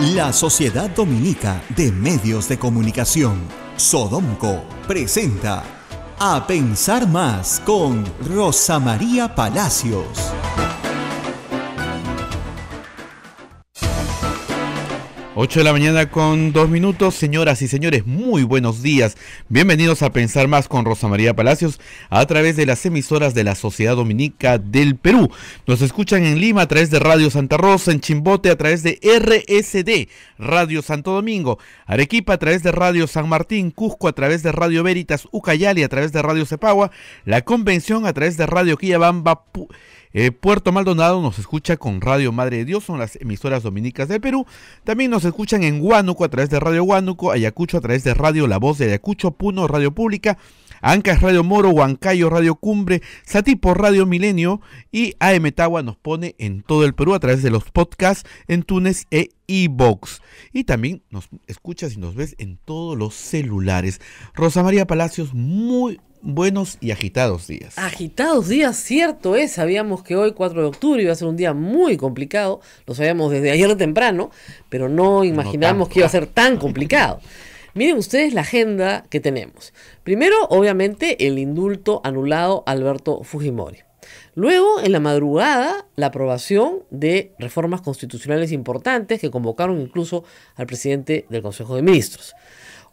La Sociedad Dominica de Medios de Comunicación, Sodomco, presenta A Pensar Más con Rosa María Palacios. 8 de la mañana con 2 minutos, señoras y señores, muy buenos días. Bienvenidos a Pensar Más con Rosa María Palacios a través de las emisoras de la Sociedad Dominica del Perú. Nos escuchan en Lima a través de Radio Santa Rosa, en Chimbote a través de RSD, Radio Santo Domingo, Arequipa a través de Radio San Martín, Cusco a través de Radio Veritas, Ucayali a través de Radio Cepagua, La Convención a través de Radio Quillabamba, Puerto Maldonado nos escucha con Radio Madre de Dios, son las emisoras dominicas del Perú. También nos escuchan en Huánuco a través de Radio Huánuco, Ayacucho a través de Radio La Voz de Ayacucho, Puno Radio Pública, Ancas Radio Moro, Huancayo Radio Cumbre, Satipo Radio Milenio y AM Tagua nos pone en todo el Perú a través de los podcasts en Tunes e iVoox. Y también nos escuchas y nos ves en todos los celulares. Rosa María Palacios, muy buenos y agitados días. Agitados días, cierto es. Sabíamos que hoy, 4 de octubre, iba a ser un día muy complicado. Lo sabíamos desde ayer temprano, pero no imaginamos que iba a ser tan complicado. Miren ustedes la agenda que tenemos. Primero, obviamente, el indulto anulado a Alberto Fujimori. Luego, en la madrugada, la aprobación de reformas constitucionales importantes que convocaron incluso al presidente del Consejo de Ministros.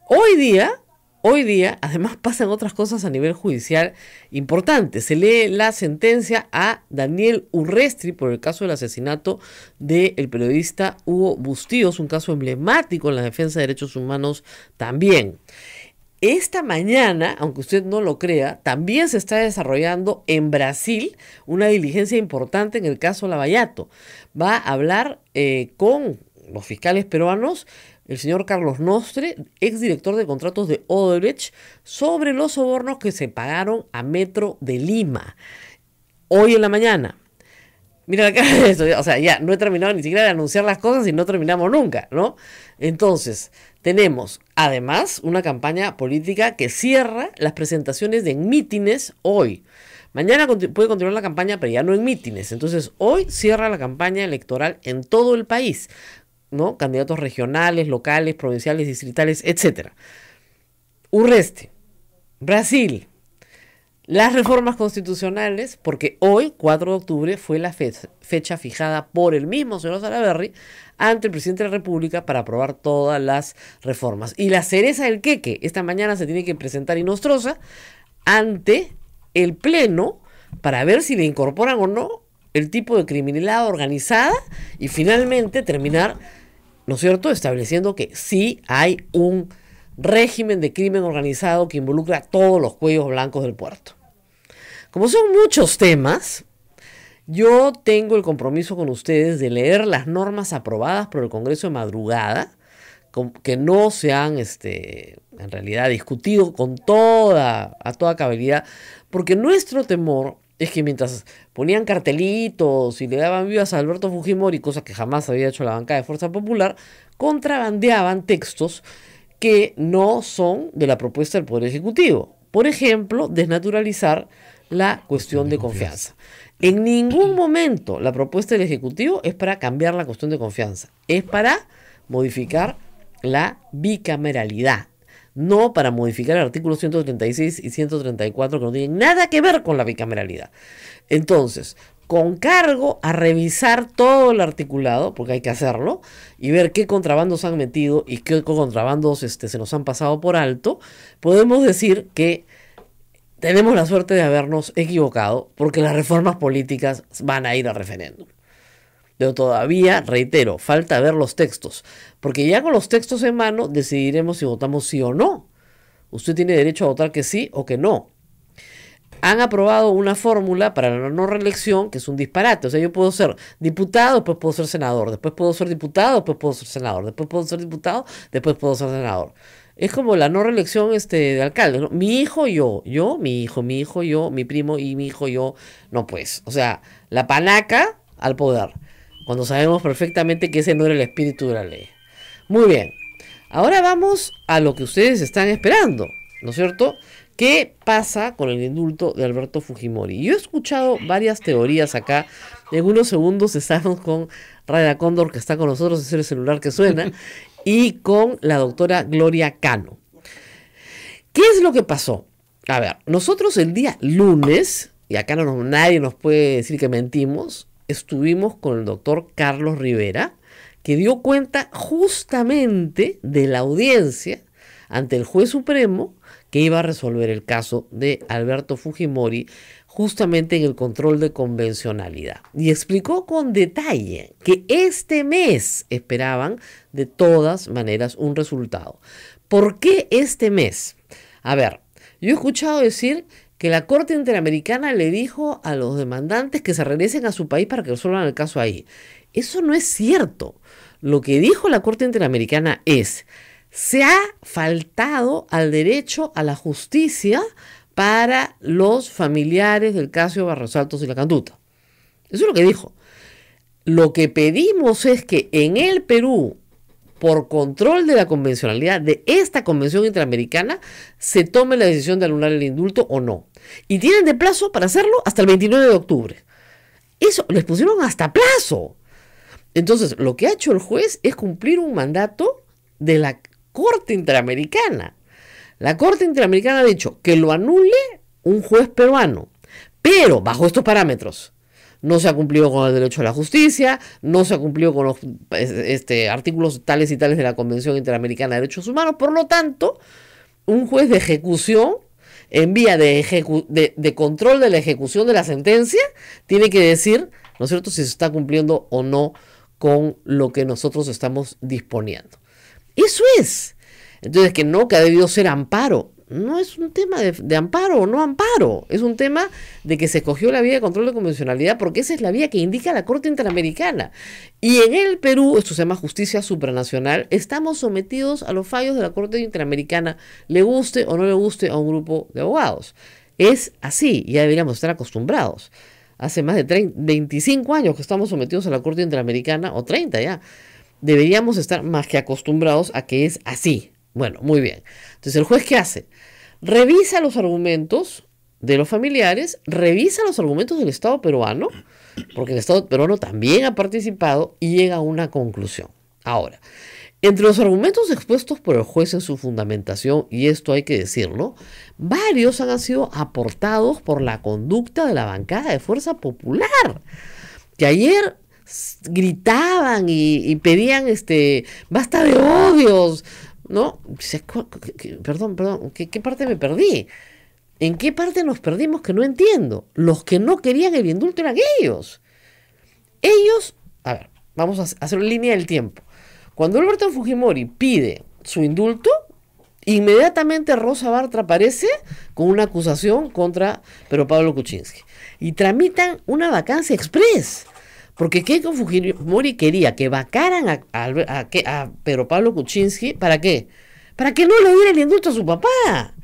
Hoy día, además, pasan otras cosas a nivel judicial importantes. Se lee la sentencia a Daniel Urresti por el caso del asesinato del periodista Hugo Bustíos, un caso emblemático en la defensa de derechos humanos también. Esta mañana, aunque usted no lo crea, también se está desarrollando en Brasil una diligencia importante en el caso Lavallato. Va a hablar con los fiscales peruanos el señor Carlos Nostre, exdirector de contratos de Odebrecht, sobre los sobornos que se pagaron a Metro de Lima. Hoy en la mañana. Mira la cara de eso, o sea, ya no he terminado ni siquiera de anunciar las cosas y no terminamos nunca, ¿no? Entonces, tenemos además una campaña política que cierra las presentaciones de mítines hoy. Mañana puede continuar la campaña, pero ya no en mítines. Entonces, hoy cierra la campaña electoral en todo el país, ¿no? Candidatos regionales, locales, provinciales, distritales, etc. Urresti, Brasil, las reformas constitucionales, porque hoy, 4 de octubre, fue la fecha fijada por el mismo señor Salaverry ante el presidente de la República para aprobar todas las reformas. Y la cereza del queque, esta mañana se tiene que presentar Inostroza ante el Pleno para ver si le incorporan o no el tipo de criminalidad organizada y finalmente terminar, ¿no es cierto?, estableciendo que sí hay un régimen de crimen organizado que involucra a todos los cuellos blancos del puerto. Como son muchos temas, yo tengo el compromiso con ustedes de leer las normas aprobadas por el Congreso de madrugada, que no se han en realidad discutido a toda cabalidad, porque nuestro temor es que mientras ponían cartelitos y le daban vivas a Alberto Fujimori, cosa que jamás había hecho la bancada de Fuerza Popular, contrabandeaban textos que no son de la propuesta del Poder Ejecutivo. Por ejemplo, desnaturalizar la cuestión de confianza. En ningún momento la propuesta del Ejecutivo es para cambiar la cuestión de confianza, es para modificar la bicameralidad. No para modificar el artículo 136 y 134 que no tienen nada que ver con la bicameralidad. Entonces, con cargo a revisar todo el articulado, porque hay que hacerlo, y ver qué contrabandos han metido y qué contrabandos se nos han pasado por alto, podemos decir que tenemos la suerte de habernos equivocado, porque las reformas políticas van a ir a referéndum. Pero todavía, reitero, falta ver los textos, porque ya con los textos en mano decidiremos si votamos sí o no. Usted tiene derecho a votar que sí o que no. Han aprobado una fórmula para la no reelección que es un disparate. O sea, yo puedo ser diputado, después puedo ser senador, después puedo ser diputado, después puedo ser senador, después puedo ser diputado, después puedo ser senador. Es como la no reelección de alcalde, ¿no? Mi hijo, yo, mi hijo, yo, mi primo y mi hijo, yo. No, pues, o sea, la panaca al poder, cuando sabemos perfectamente que ese no era el espíritu de la ley. Muy bien, ahora vamos a lo que ustedes están esperando, ¿no es cierto? ¿Qué pasa con el indulto de Alberto Fujimori? Yo he escuchado varias teorías acá. En unos segundos estamos con Raya Cóndor, que está con nosotros, es el celular que suena, y con la doctora Gloria Cano. ¿Qué es lo que pasó? A ver, nosotros el día lunes, y acá nadie nos puede decir que mentimos, estuvimos con el doctor Carlos Rivera, que dio cuenta justamente de la audiencia ante el juez supremo que iba a resolver el caso de Alberto Fujimori justamente en el control de convencionalidad. Y explicó con detalle que este mes esperaban de todas maneras un resultado. ¿Por qué este mes? A ver, yo he escuchado decir que la Corte Interamericana le dijo a los demandantes que se regresen a su país para que resuelvan el caso ahí. Eso no es cierto. Lo que dijo la Corte Interamericana es: se ha faltado al derecho a la justicia para los familiares del caso de Barros Altos y La Cantuta. Eso es lo que dijo. Lo que pedimos es que en el Perú, por control de la convencionalidad de esta Convención Interamericana, se tome la decisión de anular el indulto o no. Y tienen de plazo para hacerlo hasta el 29 de octubre. Eso, les pusieron hasta plazo. Entonces, lo que ha hecho el juez es cumplir un mandato de la Corte Interamericana. La Corte Interamericana ha dicho que lo anule un juez peruano, pero bajo estos parámetros. No se ha cumplido con el derecho a la justicia, no se ha cumplido con los artículos tales y tales de la Convención Interamericana de Derechos Humanos. Por lo tanto, un juez de ejecución, en vía de control de la ejecución de la sentencia, tiene que decir, ¿no es cierto?, si se está cumpliendo o no con lo que nosotros estamos disponiendo. Eso es. Entonces, que ha debido ser amparo. No es un tema de amparo o no amparo. Es un tema de que se escogió la vía de control de convencionalidad porque esa es la vía que indica la Corte Interamericana. Y en el Perú, esto se llama justicia supranacional, estamos sometidos a los fallos de la Corte Interamericana, le guste o no le guste a un grupo de abogados. Es así, ya deberíamos estar acostumbrados. Hace más de 25 años que estamos sometidos a la Corte Interamericana, o 30 ya. Deberíamos estar más que acostumbrados a que es así. Bueno, muy bien. Entonces, ¿el juez qué hace? Revisa los argumentos de los familiares, revisa los argumentos del Estado peruano, porque el Estado peruano también ha participado, y llega a una conclusión. Ahora, entre los argumentos expuestos por el juez en su fundamentación, y esto hay que decirlo, varios han sido aportados por la conducta de la bancada de Fuerza Popular, que ayer gritaban y pedían basta de odios, ¿no? Perdón, ¿qué parte me perdí? ¿En qué parte nos perdimos que no entiendo? Los que no querían el indulto eran ellos. A ver, vamos a hacer una línea del tiempo. Cuando Alberto Fujimori pide su indulto, inmediatamente Rosa Bartra aparece con una acusación contra Pedro Pablo Kuczynski. Y tramitan una vacancia express. Porque Keiko Fujimori quería que vacaran a Pedro Pablo Kuczynski. ¿Para qué? Para que no le diera el indulto a su papá.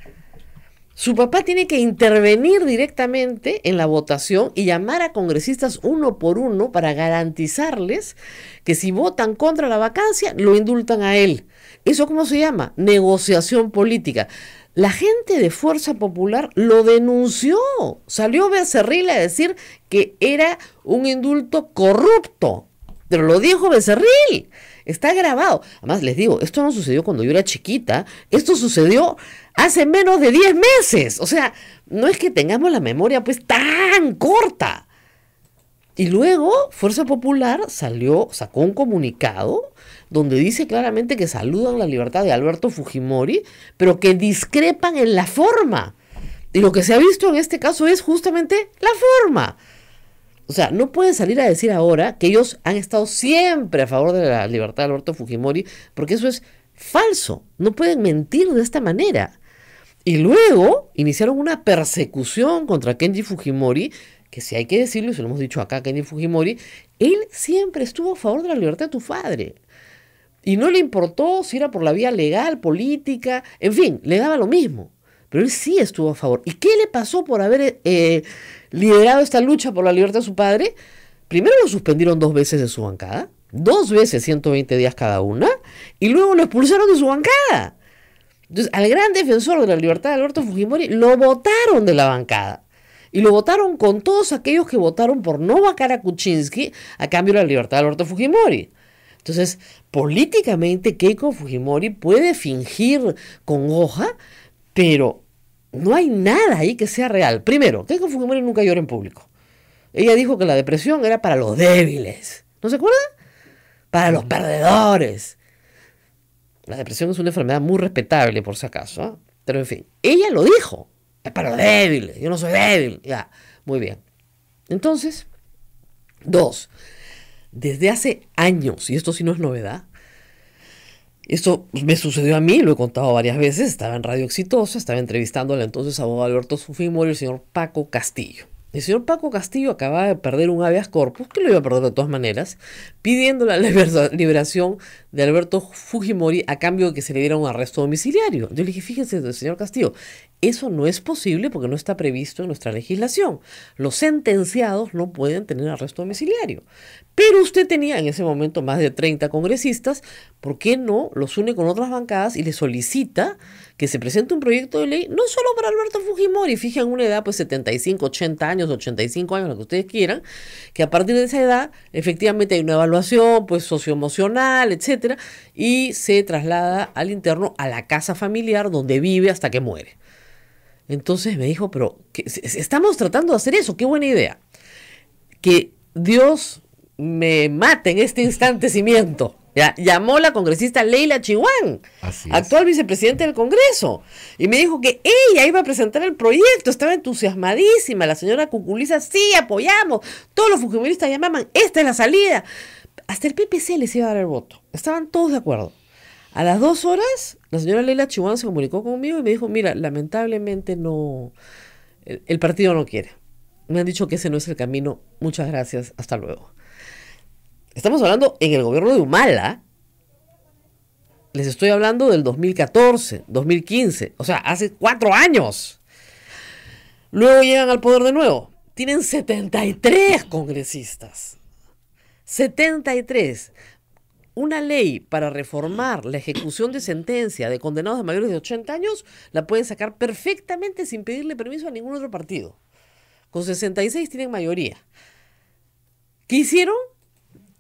Su papá tiene que intervenir directamente en la votación y llamar a congresistas uno por uno para garantizarles que si votan contra la vacancia, lo indultan a él. ¿Eso cómo se llama? Negociación política. La gente de Fuerza Popular lo denunció. Salió Becerril a decir que era un indulto corrupto. Pero lo dijo Becerril. Está grabado. Además, les digo, esto no sucedió cuando yo era chiquita. Esto sucedió hace menos de 10 meses. O sea, no es que tengamos la memoria pues tan corta. Y luego Fuerza Popular sacó un comunicado donde dice claramente que saludan la libertad de Alberto Fujimori, pero que discrepan en la forma. Y lo que se ha visto en este caso es justamente la forma. O sea, no pueden salir a decir ahora que ellos han estado siempre a favor de la libertad de Alberto Fujimori, porque eso es falso. No pueden mentir de esta manera. Y luego iniciaron una persecución contra Kenji Fujimori, que si hay que decirlo, y se lo hemos dicho acá a Kenji Fujimori, él siempre estuvo a favor de la libertad de tu padre. Y no le importó si era por la vía legal, política, en fin, le daba lo mismo. Pero él sí estuvo a favor. ¿Y qué le pasó por haber liderado esta lucha por la libertad de su padre? Primero lo suspendieron 2 veces de su bancada, 2 veces 120 días cada una, y luego lo expulsaron de su bancada. Entonces, al gran defensor de la libertad de Alberto Fujimori lo votaron de la bancada. Y lo votaron con todos aquellos que votaron por no vacar a Kuczynski a cambio de la libertad de Alberto Fujimori. Entonces, políticamente Keiko Fujimori puede fingir congoja, pero no hay nada ahí que sea real. Primero, Keiko Fujimori nunca llora en público. Ella dijo que la depresión era para los débiles. ¿No se acuerdan? Para los perdedores. La depresión es una enfermedad muy respetable, por si acaso, ¿eh? Pero en fin, ella lo dijo. Es para los débiles. Yo no soy débil. Ya, muy bien. Entonces, dos, desde hace años, y esto sí no es novedad, esto me sucedió a mí, lo he contado varias veces, estaba en Radio Exitosa, estaba entrevistando al entonces abogado Alberto Fujimori, el señor Paco Castillo. El señor Paco Castillo acababa de perder un habeas corpus, que lo iba a perder de todas maneras, pidiendo la liberación de Alberto Fujimori a cambio de que se le diera un arresto domiciliario. Yo le dije, fíjense, señor Castillo, eso no es posible porque no está previsto en nuestra legislación. Los sentenciados no pueden tener arresto domiciliario. Pero usted tenía en ese momento más de 30 congresistas, ¿por qué no los une con otras bancadas y le solicita que se presente un proyecto de ley, no solo para Alberto Fujimori, fijan una edad pues 75, 80 años, 85 años, lo que ustedes quieran, que a partir de esa edad efectivamente hay una evaluación pues socioemocional, etcétera, y se traslada al interno a la casa familiar donde vive hasta que muere? Entonces me dijo, pero estamos tratando de hacer eso, qué buena idea. Que Dios me mate en este instante si miento. Ya, llamó la congresista Leila Chihuán, actual vicepresidenta del Congreso, y me dijo que ella iba a presentar el proyecto, estaba entusiasmadísima, la señora Cuculiza, sí, apoyamos, todos los fujimoristas llamaban, esta es la salida, hasta el PPC les iba a dar el voto, estaban todos de acuerdo. A las 2 horas, la señora Leila Chihuán se comunicó conmigo y me dijo, mira, lamentablemente no, el partido no quiere, me han dicho que ese no es el camino, muchas gracias, hasta luego. Estamos hablando en el gobierno de Humala. Les estoy hablando del 2014, 2015. O sea, hace 4 años. Luego llegan al poder de nuevo. Tienen 73 congresistas. 73. Una ley para reformar la ejecución de sentencia de condenados de mayores de 80 años la pueden sacar perfectamente sin pedirle permiso a ningún otro partido. Con 66 tienen mayoría. ¿Qué hicieron?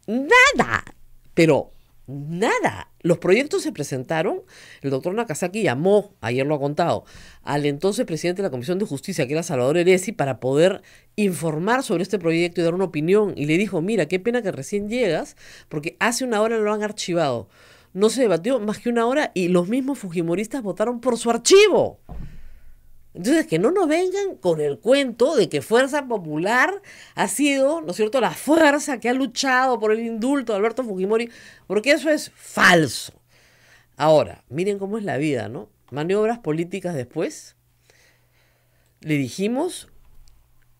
Nada, pero nada. Los proyectos se presentaron, el doctor Nakazaki llamó, ayer lo ha contado, al entonces presidente de la Comisión de Justicia, que era Salvador Heresi, para poder informar sobre este proyecto y dar una opinión, y le dijo, mira, qué pena que recién llegas, porque hace 1 hora lo han archivado. No se debatió más que 1 hora y los mismos fujimoristas votaron por su archivo. Entonces, que no nos vengan con el cuento de que Fuerza Popular ha sido, ¿no es cierto?, la fuerza que ha luchado por el indulto de Alberto Fujimori, porque eso es falso. Ahora, miren cómo es la vida, ¿no? Maniobras políticas después. Le dijimos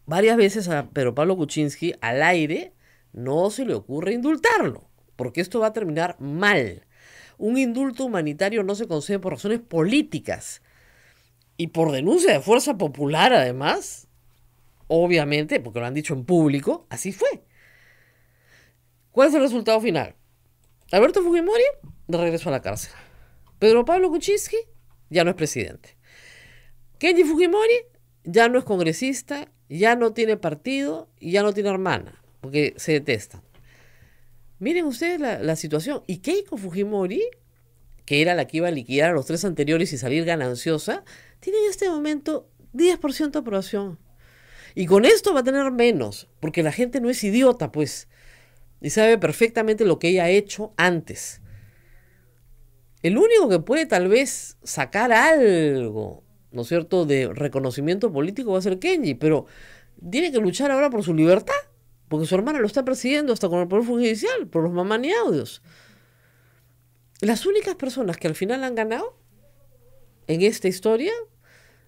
varias veces a Pedro Pablo Kuczynski, al aire, no se le ocurre indultarlo, porque esto va a terminar mal. Un indulto humanitario no se concede por razones políticas. Y por denuncia de Fuerza Popular, además, obviamente, porque lo han dicho en público, así fue. ¿Cuál es el resultado final? Alberto Fujimori, de regreso a la cárcel. Pedro Pablo Kuczynski, ya no es presidente. Kenji Fujimori, ya no es congresista, ya no tiene partido y ya no tiene hermana, porque se detestan. Miren ustedes la situación. Y Keiko Fujimori, que era la que iba a liquidar a los 3 anteriores y salir gananciosa, tiene en este momento 10% de aprobación. Y con esto va a tener menos, porque la gente no es idiota, pues, y sabe perfectamente lo que ella ha hecho antes. El único que puede tal vez sacar algo, ¿no es cierto?, de reconocimiento político va a ser Kenji, pero tiene que luchar ahora por su libertad, porque su hermana lo está persiguiendo hasta con el Poder Judicial, por los mamaniaudios. Las únicas personas que al final han ganado en esta historia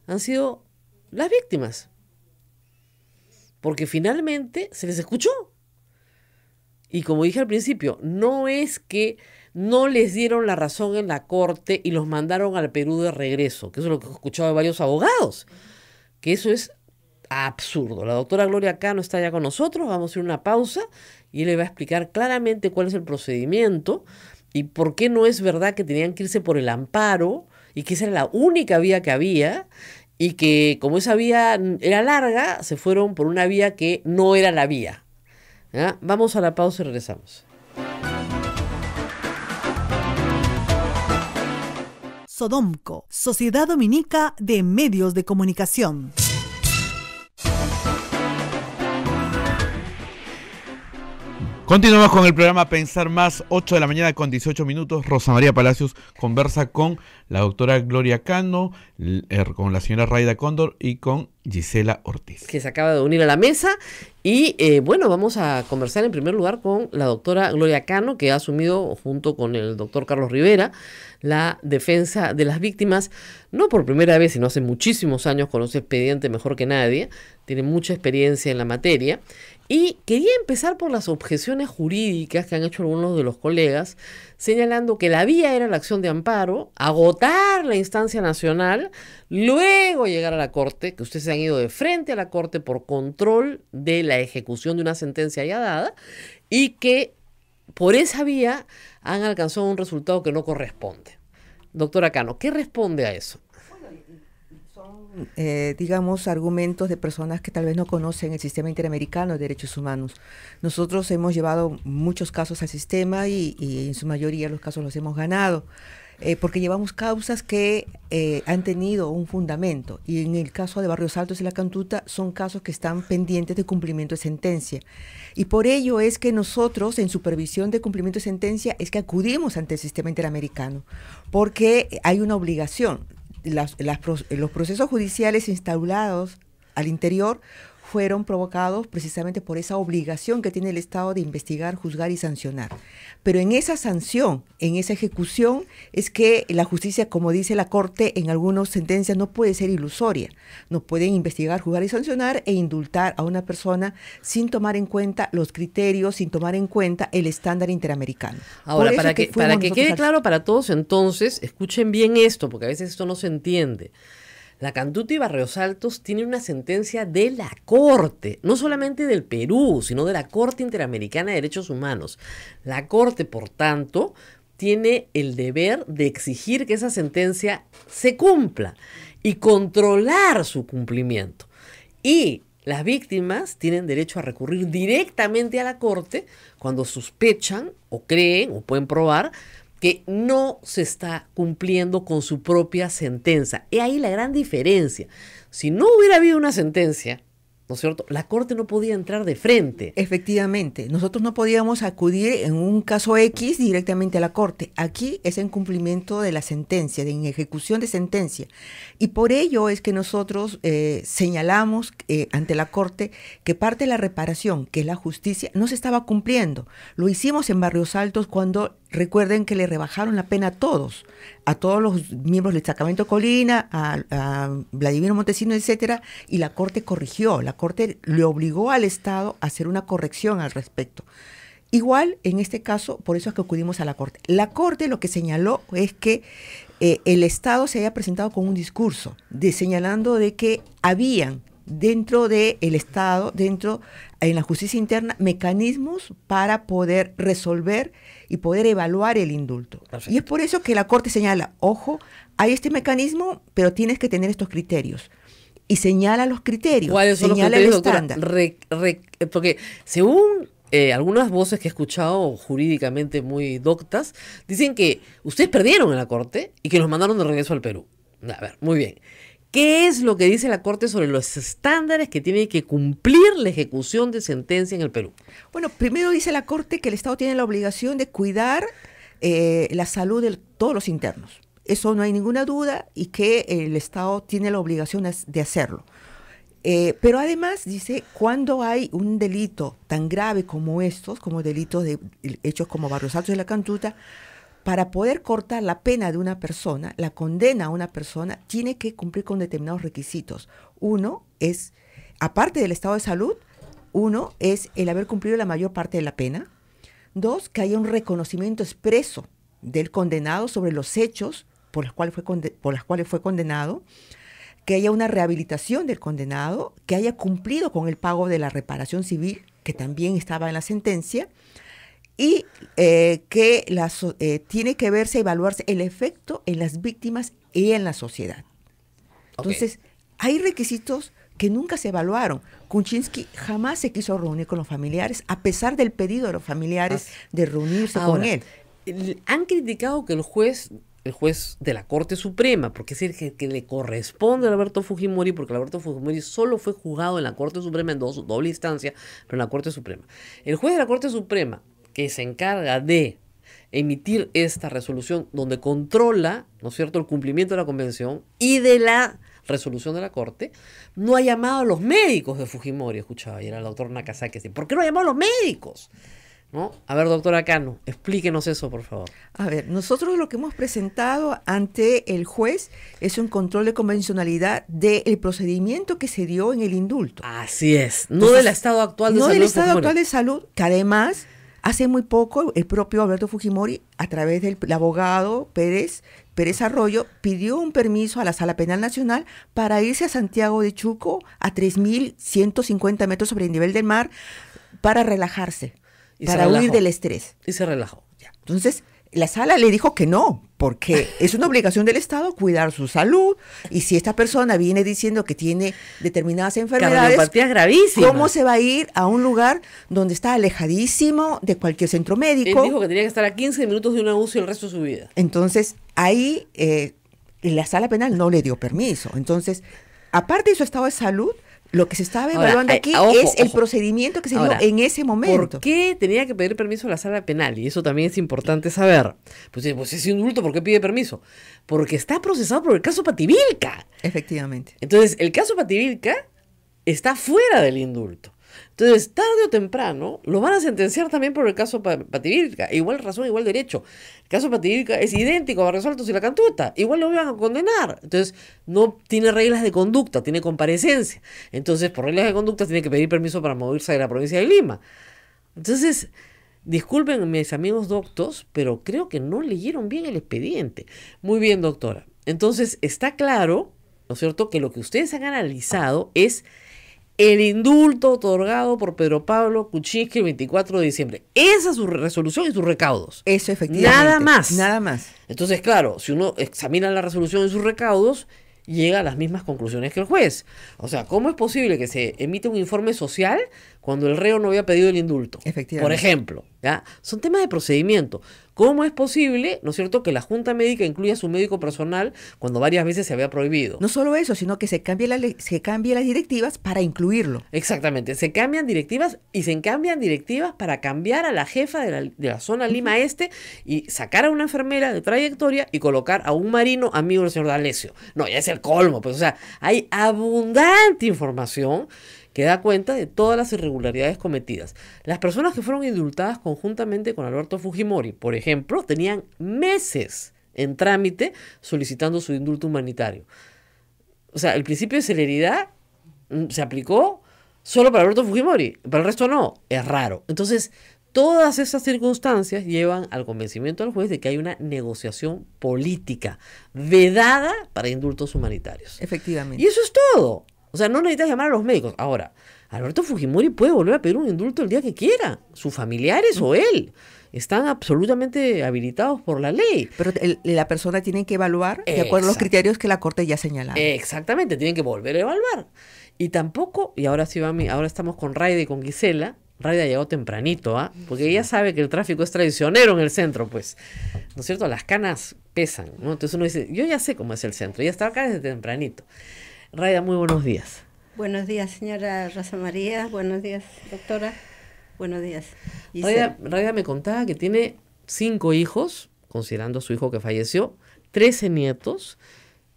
han sido las víctimas. Porque finalmente se les escuchó. Y como dije al principio, no es que no les dieron la razón en la corte y los mandaron al Perú de regreso, que eso es lo que he escuchado de varios abogados, que eso es absurdo. La doctora Gloria Cano está ya con nosotros, vamos a hacer una pausa y él le va a explicar claramente cuál es el procedimiento y por qué no es verdad que tenían que irse por el amparo y que esa era la única vía que había, y que como esa vía era larga, se fueron por una vía que no era la vía. ¿Ya? Vamos a la pausa y regresamos. Sodomco, Sociedad Dominica de Medios de Comunicación. Continuamos con el programa Pensar Más, 8 de la mañana con 18 minutos. Rosa María Palacios conversa con la doctora Gloria Cano, con la señora Raida Cóndor y con Gisela Ortiz, que se acaba de unir a la mesa. Y bueno, vamos a conversar en primer lugar con la doctora Gloria Cano, que ha asumido junto con el doctor Carlos Rivera la defensa de las víctimas, no por primera vez, sino hace muchísimos años, conoce expediente mejor que nadie, tiene mucha experiencia en la materia. Y quería empezar por las objeciones jurídicas que han hecho algunos de los colegas, señalando que la vía era la acción de amparo, agotar la instancia nacional, luego llegar a la Corte, que ustedes se han ido de frente a la Corte por control de la ejecución de una sentencia ya dada, y que por esa vía han alcanzado un resultado que no corresponde. Doctora Cano, ¿qué responde a eso? Digamos, argumentos de personas que tal vez no conocen el sistema interamericano de derechos humanos. Nosotros hemos llevado muchos casos al sistema y en su mayoría los casos los hemos ganado, porque llevamos causas que han tenido un fundamento, y en el caso de Barrios Altos y La Cantuta son casos que están pendientes de cumplimiento de sentencia. Y por ello es que nosotros, en supervisión de cumplimiento de sentencia, es que acudimos ante el sistema interamericano, porque hay una obligación. Los procesos judiciales instaurados al interior fueron provocados precisamente por esa obligación que tiene el Estado de investigar, juzgar y sancionar. Pero en esa sanción, en esa ejecución, es que la justicia, como dice la Corte en algunas sentencias, no puede ser ilusoria. No pueden investigar, juzgar y sancionar e indultar a una persona sin tomar en cuenta los criterios, sin tomar en cuenta el estándar interamericano. Ahora, para que quede claro para todos, entonces, escuchen bien esto, porque a veces esto no se entiende. La Cantuta y Barrios Altos tienen una sentencia de la Corte, no solamente del Perú, sino de la Corte Interamericana de Derechos Humanos. La Corte, por tanto, tiene el deber de exigir que esa sentencia se cumpla y controlar su cumplimiento. Y las víctimas tienen derecho a recurrir directamente a la Corte cuando sospechan o creen o pueden probar que no se está cumpliendo con su propia sentencia. Y ahí la gran diferencia. Si no hubiera habido una sentencia, ¿no es cierto?, la Corte no podía entrar de frente. Efectivamente, nosotros no podíamos acudir en un caso X directamente a la Corte. Aquí es en cumplimiento de la sentencia, en ejecución de sentencia. Y por ello es que nosotros señalamos ante la Corte que parte de la reparación, que es la justicia, no se estaba cumpliendo. Lo hicimos en Barrios Altos cuando, recuerden que le rebajaron la pena a todos los miembros del destacamento Colina, a Vladimiro Montesinos, etcétera, y la Corte corrigió. La Corte le obligó al Estado a hacer una corrección al respecto. Igual, en este caso, por eso es que acudimos a la Corte. La Corte lo que señaló es que el Estado se haya presentado con un discurso señalando de que habían dentro del Estado, en la justicia interna, mecanismos para poder resolver y poder evaluar el indulto. Perfecto. Y es por eso que la Corte señala, ojo, hay este mecanismo, pero tienes que tener estos criterios. Y señala los criterios. ¿Cuáles son señala los criterios, el estándar? Doctora? Porque según algunas voces que he escuchado jurídicamente muy doctas, dicen que ustedes perdieron en la Corte y que los mandaron de regreso al Perú. A ver, muy bien. ¿Qué es lo que dice la Corte sobre los estándares que tiene que cumplir la ejecución de sentencia en el Perú? Bueno, primero dice la Corte que el Estado tiene la obligación de cuidar la salud de todos los internos. Eso no hay ninguna duda, y que el Estado tiene la obligación de hacerlo. Pero además dice, cuando hay un delito tan grave como estos, como delitos hechos como Barrios Altos y La Cantuta, para poder cortar la pena de una persona, la condena a una persona, tiene que cumplir con determinados requisitos. Uno es, aparte del estado de salud, uno es el haber cumplido la mayor parte de la pena. Dos, que haya un reconocimiento expreso del condenado sobre los hechos por las cuales fue condenado, que haya una rehabilitación del condenado, que haya cumplido con el pago de la reparación civil, que también estaba en la sentencia, y que tiene que verse, evaluarse el efecto en las víctimas y en la sociedad. Entonces, hay requisitos que nunca se evaluaron. Kuczynski jamás se quiso reunir con los familiares, a pesar del pedido de los familiares de reunirse con él. Han criticado que el juez de la Corte Suprema, porque es el que le corresponde a Alberto Fujimori, porque Alberto Fujimori solo fue juzgado en la Corte Suprema en doble instancia, pero en la Corte Suprema. El juez de la Corte Suprema, que se encarga de emitir esta resolución donde controla, ¿no es cierto?, el cumplimiento de la convención y de la resolución de la Corte, no ha llamado a los médicos de Fujimori. Escuchaba ayer al doctor Nakazaki, ¿por qué no ha llamado a los médicos? ¿No? A ver, doctora Cano, explíquenos eso, por favor. A ver, nosotros lo que hemos presentado ante el juez es un control de convencionalidad del procedimiento que se dio en el indulto. Así es, no del estado actual de salud. No del estado actual de salud, que además, hace muy poco, el propio Alberto Fujimori, a través del abogado Pérez Arroyo, pidió un permiso a la Sala Penal Nacional para irse a Santiago de Chuco, a 3.150 metros sobre el nivel del mar, para relajarse. Para huir del estrés. Y se relajó. Ya. Entonces, la sala le dijo que no, porque es una obligación del Estado cuidar su salud. Y si esta persona viene diciendo que tiene determinadas enfermedades, cardiopatías gravísimas, ¿cómo se va a ir a un lugar donde está alejadísimo de cualquier centro médico? Él dijo que tenía que estar a 15 minutos de una UCI el resto de su vida. Entonces, ahí la sala penal no le dio permiso. Entonces, aparte de su estado de salud, lo que se estaba evaluando aquí es el procedimiento que se dio en ese momento. ¿Por qué tenía que pedir permiso a la sala penal? Y eso también es importante saber. Pues es indulto, ¿por qué pide permiso? Porque está procesado por el caso Pativilca. Efectivamente. Entonces, el caso Pativilca está fuera del indulto. Entonces, tarde o temprano, lo van a sentenciar también por el caso Pativilca. Igual razón, igual derecho. El caso Pativilca es idéntico a Barrios y la Cantuta. Igual lo iban a condenar. Entonces, no tiene reglas de conducta, tiene comparecencia. Entonces, por reglas de conducta, tiene que pedir permiso para moverse de la provincia de Lima. Entonces, disculpen mis amigos doctos, pero creo que no leyeron bien el expediente. Muy bien, doctora. Entonces, está claro, ¿no es cierto?, que lo que ustedes han analizado es el indulto otorgado por Pedro Pablo Kuczynski el 24 de diciembre. Esa es su resolución y sus recaudos. Eso, efectivamente. Nada más. Nada más. Entonces, claro, si uno examina la resolución y sus recaudos, llega a las mismas conclusiones que el juez. O sea, ¿cómo es posible que se emite un informe social cuando el reo no había pedido el indulto? Efectivamente. Por ejemplo, ¿ya? Son temas de procedimiento. ¿Cómo es posible, ¿no es cierto?, que la Junta Médica incluya a su médico personal cuando varias veces se había prohibido? No solo eso, sino que se cambien las directivas para incluirlo. Exactamente, se cambian directivas y se cambian directivas para cambiar a la jefa de la zona Lima Este y sacar a una enfermera de trayectoria y colocar a un marino amigo del señor D'Alessio. No, ya es el colmo, pues, o sea, hay abundante información que da cuenta de todas las irregularidades cometidas. Las personas que fueron indultadas conjuntamente con Alberto Fujimori, por ejemplo, tenían meses en trámite solicitando su indulto humanitario. O sea, el principio de celeridad se aplicó solo para Alberto Fujimori, para el resto no. Es raro. Entonces, todas esas circunstancias llevan al convencimiento del juez de que hay una negociación política vedada para indultos humanitarios. Efectivamente. Y eso es todo. O sea, no necesitas llamar a los médicos. Ahora, Alberto Fujimori puede volver a pedir un indulto el día que quiera. Sus familiares o él están absolutamente habilitados por la ley. Pero la persona tiene que evaluar de acuerdo a los criterios que la Corte ya ha señalado. Exactamente, tienen que volver a evaluar. Y tampoco, y ahora sí ahora estamos con Raida y con Gisela. Raida llegó tempranito, porque ella sabe que el tráfico es traicionero en el centro, pues, ¿no es cierto? Las canas pesan, ¿no? Entonces uno dice, yo ya sé cómo es el centro, ella está acá desde tempranito. Raida, muy buenos días. Buenos días, señora Rosa María. Buenos días, doctora. Buenos días. Raida me contaba que tiene 5 hijos, considerando a su hijo que falleció, 13 nietos,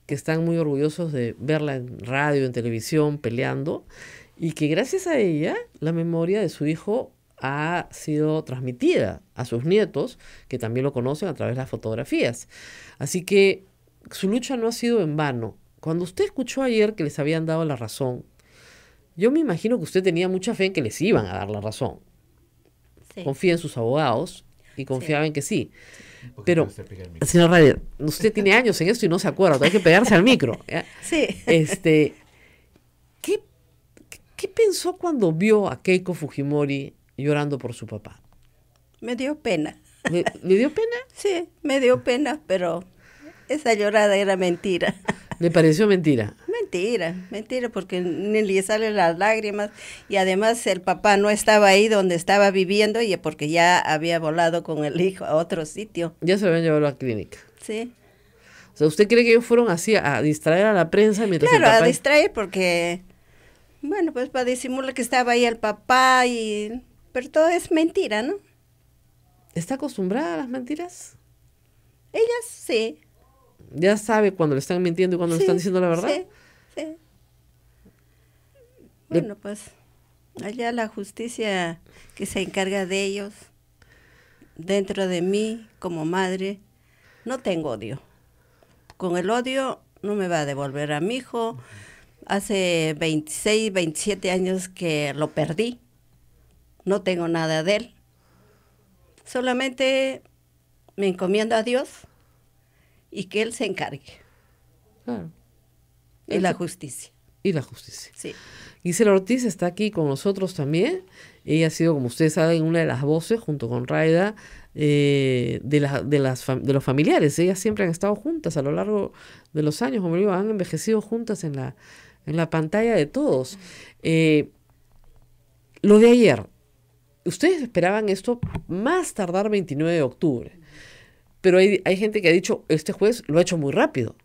que están muy orgullosos de verla en radio, en televisión, peleando, y que gracias a ella, la memoria de su hijo ha sido transmitida a sus nietos, que también lo conocen a través de las fotografías. Así que su lucha no ha sido en vano. Cuando usted escuchó ayer que les habían dado la razón, yo me imagino que usted tenía mucha fe en que les iban a dar la razón. Sí. Confía en sus abogados y confiaba en que sí. Pero, señor Rader, usted tiene años en esto y no se acuerda, hay que pegarse al micro. ¿Ya? Sí. ¿Qué pensó cuando vio a Keiko Fujimori llorando por su papá? Me dio pena. ¿Le dio pena? Sí, me dio pena, pero esa llorada era mentira. ¿Le pareció mentira? Mentira, porque ni le salen las lágrimas y además el papá no estaba ahí donde estaba viviendo y porque ya había volado con el hijo a otro sitio. Ya se lo habían llevado a la clínica. Sí. O sea, ¿usted cree que ellos fueron así a distraer a la prensa mientras Claro, el papá... a distraer porque, bueno, pues para disimular que estaba ahí el papá y... Pero todo es mentira, ¿no? ¿Está acostumbrada a las mentiras? Ella sí. ¿Ya sabe cuando le están mintiendo y cuando le Sí, están diciendo la verdad? Sí, sí. Bueno, pues allá la justicia que se encarga de ellos, dentro de mí como madre, no tengo odio. Con el odio no me va a devolver a mi hijo. Hace 26, 27 años que lo perdí. No tengo nada de él. Solamente me encomiendo a Dios y que Él se encargue. Claro. Y la justicia. Y la justicia. Sí. Gisela Ortiz está aquí con nosotros también. Ella ha sido, como ustedes saben, una de las voces, junto con Raida, de los familiares. Ellas siempre han estado juntas a lo largo de los años, como digo, han envejecido juntas en la pantalla de todos. Lo de ayer, ustedes esperaban esto más tardar 29 de octubre, pero hay gente que ha dicho, este juez lo ha hecho muy rápido.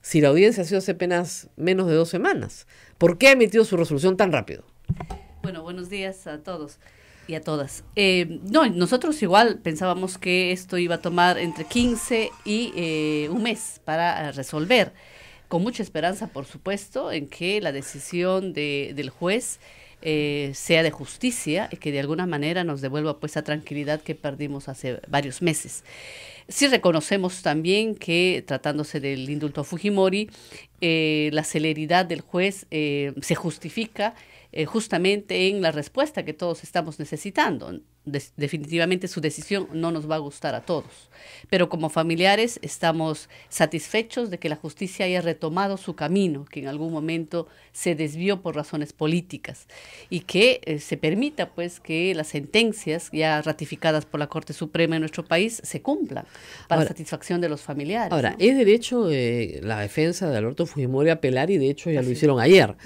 Si la audiencia ha sido hace apenas menos de 2 semanas, ¿por qué ha emitido su resolución tan rápido? Bueno, buenos días a todos y a todas. No, nosotros igual pensábamos que esto iba a tomar entre 15 y un mes para resolver, con mucha esperanza, por supuesto, en que la decisión del juez sea de justicia y que de alguna manera nos devuelva pues esa tranquilidad que perdimos hace varios meses. Sí reconocemos también que, tratándose del indulto a Fujimori, la celeridad del juez se justifica justamente en la respuesta que todos estamos necesitando. Definitivamente su decisión no nos va a gustar a todos, pero como familiares estamos satisfechos de que la justicia haya retomado su camino, que en algún momento se desvió por razones políticas y que se permita pues que las sentencias ya ratificadas por la Corte Suprema de nuestro país se cumplan para satisfacción de los familiares. Ahora, ¿no? es derecho la defensa de Alberto Fujimori a apelar y de hecho ya lo hicieron ayer.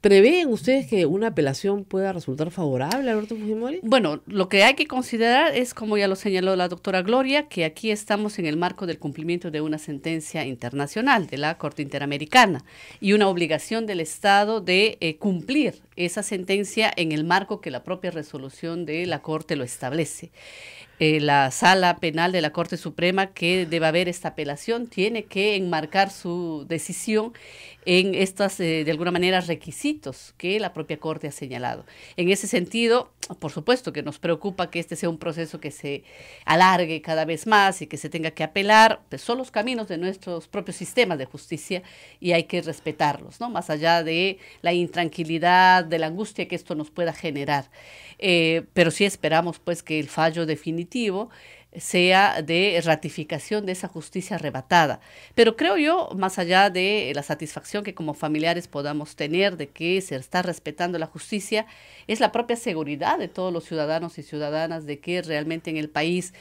¿Prevén ustedes que una apelación pueda resultar favorable a Alberto Fujimori? Bueno, lo que hay que considerar es, como ya lo señaló la doctora Gloria, que aquí estamos en el marco del cumplimiento de una sentencia internacional de la Corte Interamericana y una obligación del Estado de cumplir esa sentencia en el marco que la propia resolución de la Corte lo establece. La Sala Penal de la Corte Suprema, que debe haber esta apelación, tiene que enmarcar su decisión en estos, de alguna manera, requisitos que la propia Corte ha señalado. En ese sentido, por supuesto que nos preocupa que este sea un proceso que se alargue cada vez más y que se tenga que apelar, pues son los caminos de nuestros propios sistemas de justicia y hay que respetarlos, ¿no? Más allá de la intranquilidad, de la angustia que esto nos pueda generar. Pero sí esperamos pues que el fallo definitivo sea de ratificación de esa justicia arrebatada. Pero creo yo, más allá de la satisfacción que como familiares podamos tener de que se está respetando la justicia, es la propia seguridad de todos los ciudadanos y ciudadanas de que realmente en el país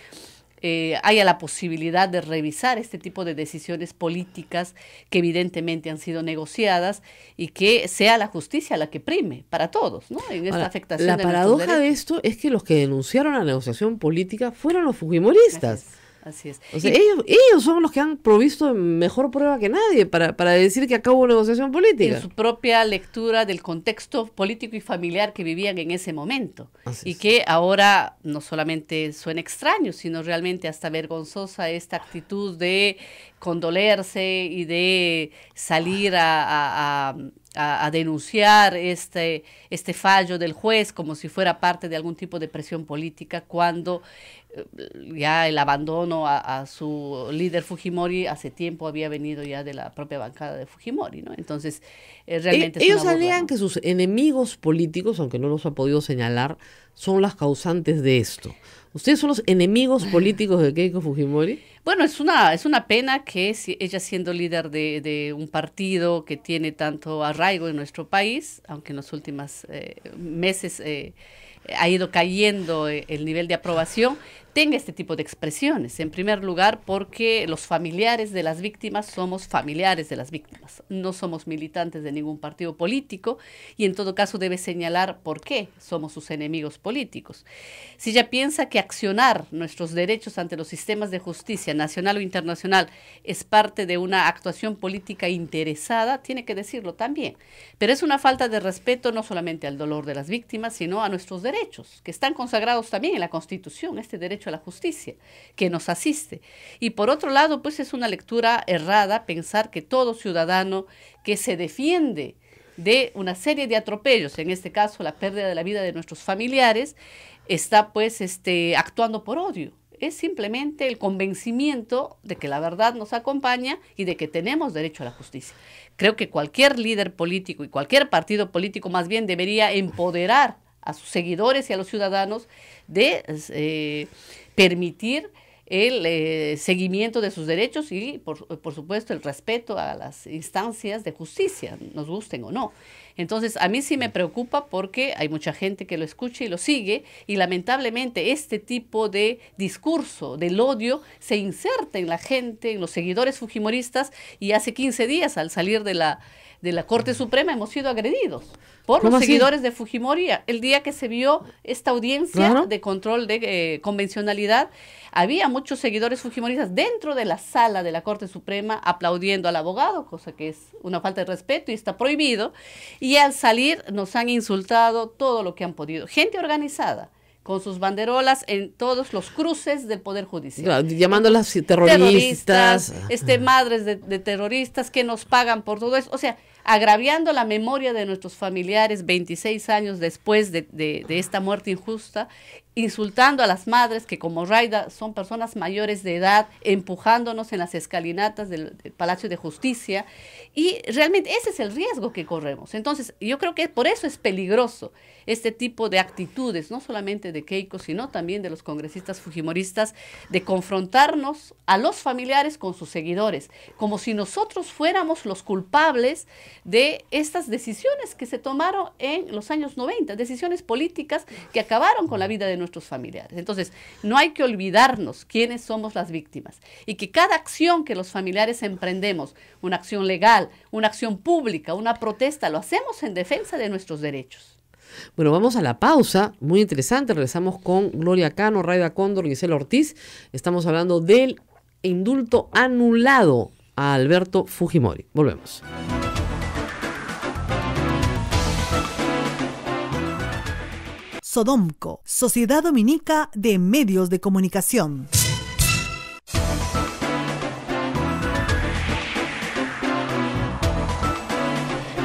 haya la posibilidad de revisar este tipo de decisiones políticas que evidentemente han sido negociadas y que sea la justicia la que prime para todos, ¿no? En esta afectación la de paradoja nuestros de derechos. esto es que los que denunciaron la negociación política fueron los fujimoristas. Así es. O sea, ellos son los que han provisto mejor prueba que nadie para decir que acá hubo negociación política. En su propia lectura del contexto político y familiar que vivían en ese momento. Así Y es. que ahora no solamente suena extraño, sino realmente hasta vergonzosa esta actitud de condolerse y de salir a denunciar este fallo del juez como si fuera parte de algún tipo de presión política, cuando ya el abandono a su líder Fujimori hace tiempo había venido ya de la propia bancada de Fujimori, ¿no? Entonces, realmente es Ellos una burla, alegan ¿no? que sus enemigos políticos, aunque no los ha podido señalar, son las causantes de esto. ¿Ustedes son los enemigos políticos de Keiko Fujimori? Bueno, es una pena que ella, siendo líder de un partido que tiene tanto arraigo en nuestro país, aunque en los últimos meses ha ido cayendo el nivel de aprobación, tenga este tipo de expresiones. En primer lugar, porque los familiares de las víctimas somos familiares de las víctimas, no somos militantes de ningún partido político, y en todo caso debe señalar por qué somos sus enemigos políticos. Si ella piensa que accionar nuestros derechos ante los sistemas de justicia nacional o internacional es parte de una actuación política interesada, tiene que decirlo también. Pero es una falta de respeto no solamente al dolor de las víctimas, sino a nuestros derechos, que están consagrados también en la Constitución, este derecho a la justicia, que nos asiste. Y por otro lado, pues es una lectura errada pensar que todo ciudadano que se defiende de una serie de atropellos, en este caso la pérdida de la vida de nuestros familiares, está pues actuando por odio. Es simplemente el convencimiento de que la verdad nos acompaña y de que tenemos derecho a la justicia. Creo que cualquier líder político y cualquier partido político más bien debería empoderar a sus seguidores y a los ciudadanos de permitir el seguimiento de sus derechos y, por supuesto, el respeto a las instancias de justicia, nos gusten o no. Entonces, a mí sí me preocupa porque hay mucha gente que lo escucha y lo sigue, y lamentablemente este tipo de discurso del odio se inserta en la gente, en los seguidores fujimoristas, y hace 15 días, al salir de la Corte Suprema, hemos sido agredidos por los seguidores de Fujimori. El día que se vio esta audiencia de control de convencionalidad, había muchos seguidores fujimoristas dentro de la sala de la Corte Suprema aplaudiendo al abogado, cosa que es una falta de respeto y está prohibido, y al salir nos han insultado todo lo que han podido. Gente organizada, con sus banderolas en todos los cruces del Poder Judicial. Claro, llamándolas terroristas. Madres de terroristas que nos pagan por todo eso. O sea, agraviando la memoria de nuestros familiares 26 años después de esta muerte injusta, insultando a las madres que, como Raida, son personas mayores de edad, empujándonos en las escalinatas del Palacio de Justicia, y realmente ese es el riesgo que corremos. Entonces, yo creo que por eso es peligroso este tipo de actitudes, no solamente de Keiko, sino también de los congresistas fujimoristas, de confrontarnos a los familiares con sus seguidores, como si nosotros fuéramos los culpables de estas decisiones que se tomaron en los años 90, decisiones políticas que acabaron con la vida de nuestros familiares. Entonces, no hay que olvidarnos quiénes somos las víctimas, y que cada acción que los familiares emprendemos, una acción legal, una acción pública, una protesta, lo hacemos en defensa de nuestros derechos. Bueno, vamos a la pausa, muy interesante. Regresamos con Gloria Cano, Raida Cóndor, Gisela Ortiz. Estamos hablando del indulto anulado a Alberto Fujimori. Volvemos. Sodomco, Sociedad Dominica de Medios de Comunicación.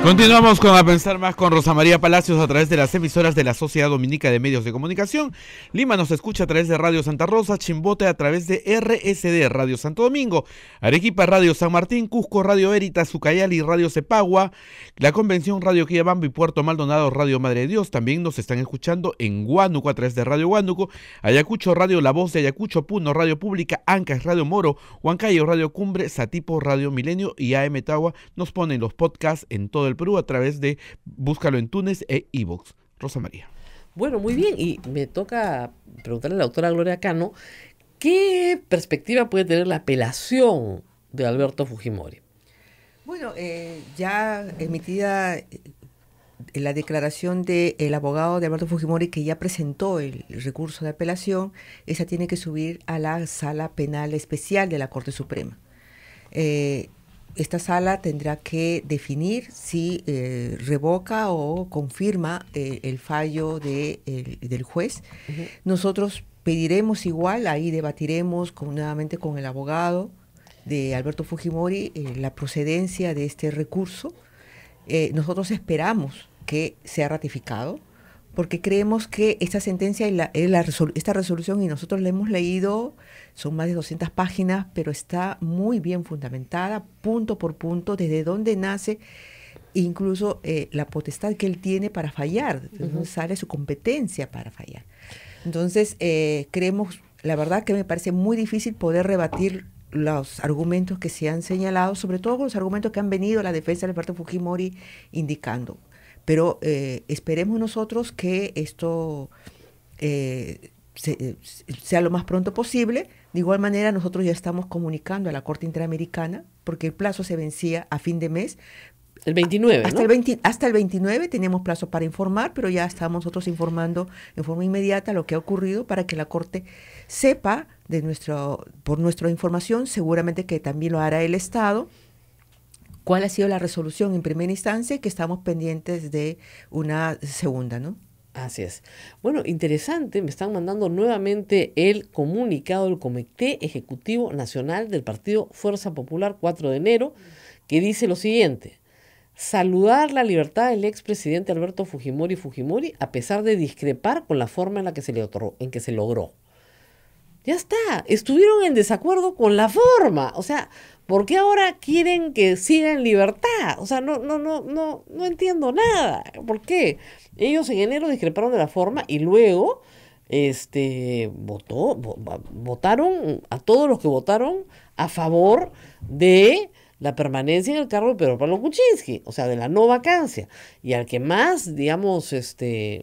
Continuamos con A Pensar Más con Rosa María Palacios a través de las emisoras de la Sociedad Dominica de Medios de Comunicación. Lima nos escucha a través de Radio Santa Rosa, Chimbote a través de RSD Radio Santo Domingo, Arequipa Radio San Martín, Cusco Radio Veritas, Ucayali Radio Cepagua, La Convención Radio Quillabamba y Puerto Maldonado Radio Madre de Dios. También nos están escuchando en Huánuco a través de Radio Huánuco, Ayacucho Radio La Voz de Ayacucho, Puno Radio Pública, Ancas Radio Moro, Huancayo Radio Cumbre, Satipo Radio Milenio y AM Tagua. Nos ponen los podcasts en todo el Perú a través de búscalo en Tunes e iVoox. Rosa María. Bueno, muy bien, y me toca preguntarle a la doctora Gloria Cano, ¿qué perspectiva puede tener la apelación de Alberto Fujimori? Bueno, ya emitida la declaración del abogado de Alberto Fujimori, que ya presentó el recurso de apelación, esa tiene que subir a la Sala Penal Especial de la Corte Suprema. Esta sala tendrá que definir si revoca o confirma el fallo del juez. Uh-huh. Nosotros pediremos igual, ahí debatiremos nuevamente con el abogado de Alberto Fujimori la procedencia de este recurso. Nosotros esperamos que sea ratificado, porque creemos que esta sentencia y esta resolución, y nosotros la hemos leído, son más de 200 páginas, pero está muy bien fundamentada, punto por punto, desde dónde nace, incluso la potestad que él tiene para fallar, de dónde sale su competencia para fallar. Entonces, creemos, la verdad que me parece muy difícil poder rebatir los argumentos que se han señalado, sobre todo los argumentos que han venido a la defensa de Alberto Fujimori indicando. pero esperemos nosotros que esto sea lo más pronto posible. De igual manera, nosotros ya estamos comunicando a la Corte Interamericana, porque el plazo se vencía a fin de mes. El 29, hasta, ¿no? Hasta el 29 tenemos plazo para informar, pero ya estamos nosotros informando en forma inmediata lo que ha ocurrido para que la Corte sepa por nuestra información, seguramente que también lo hará el Estado, cuál ha sido la resolución en primera instancia y que estamos pendientes de una segunda, ¿no? Así es. Bueno, interesante, me están mandando nuevamente el comunicado del Comité Ejecutivo Nacional del Partido Fuerza Popular 4 de enero, que dice lo siguiente: saludar la libertad del expresidente Alberto Fujimori a pesar de discrepar con la forma en la que se logró. Ya está, estuvieron en desacuerdo con la forma, o sea, ¿por qué ahora quieren que siga en libertad? O sea, no entiendo nada. ¿Por qué? Ellos en enero discreparon de la forma y luego votaron a todos los que votaron a favor de la permanencia en el cargo de Pedro Pablo Kuczynski, o sea, de la no vacancia. Y al que más, digamos,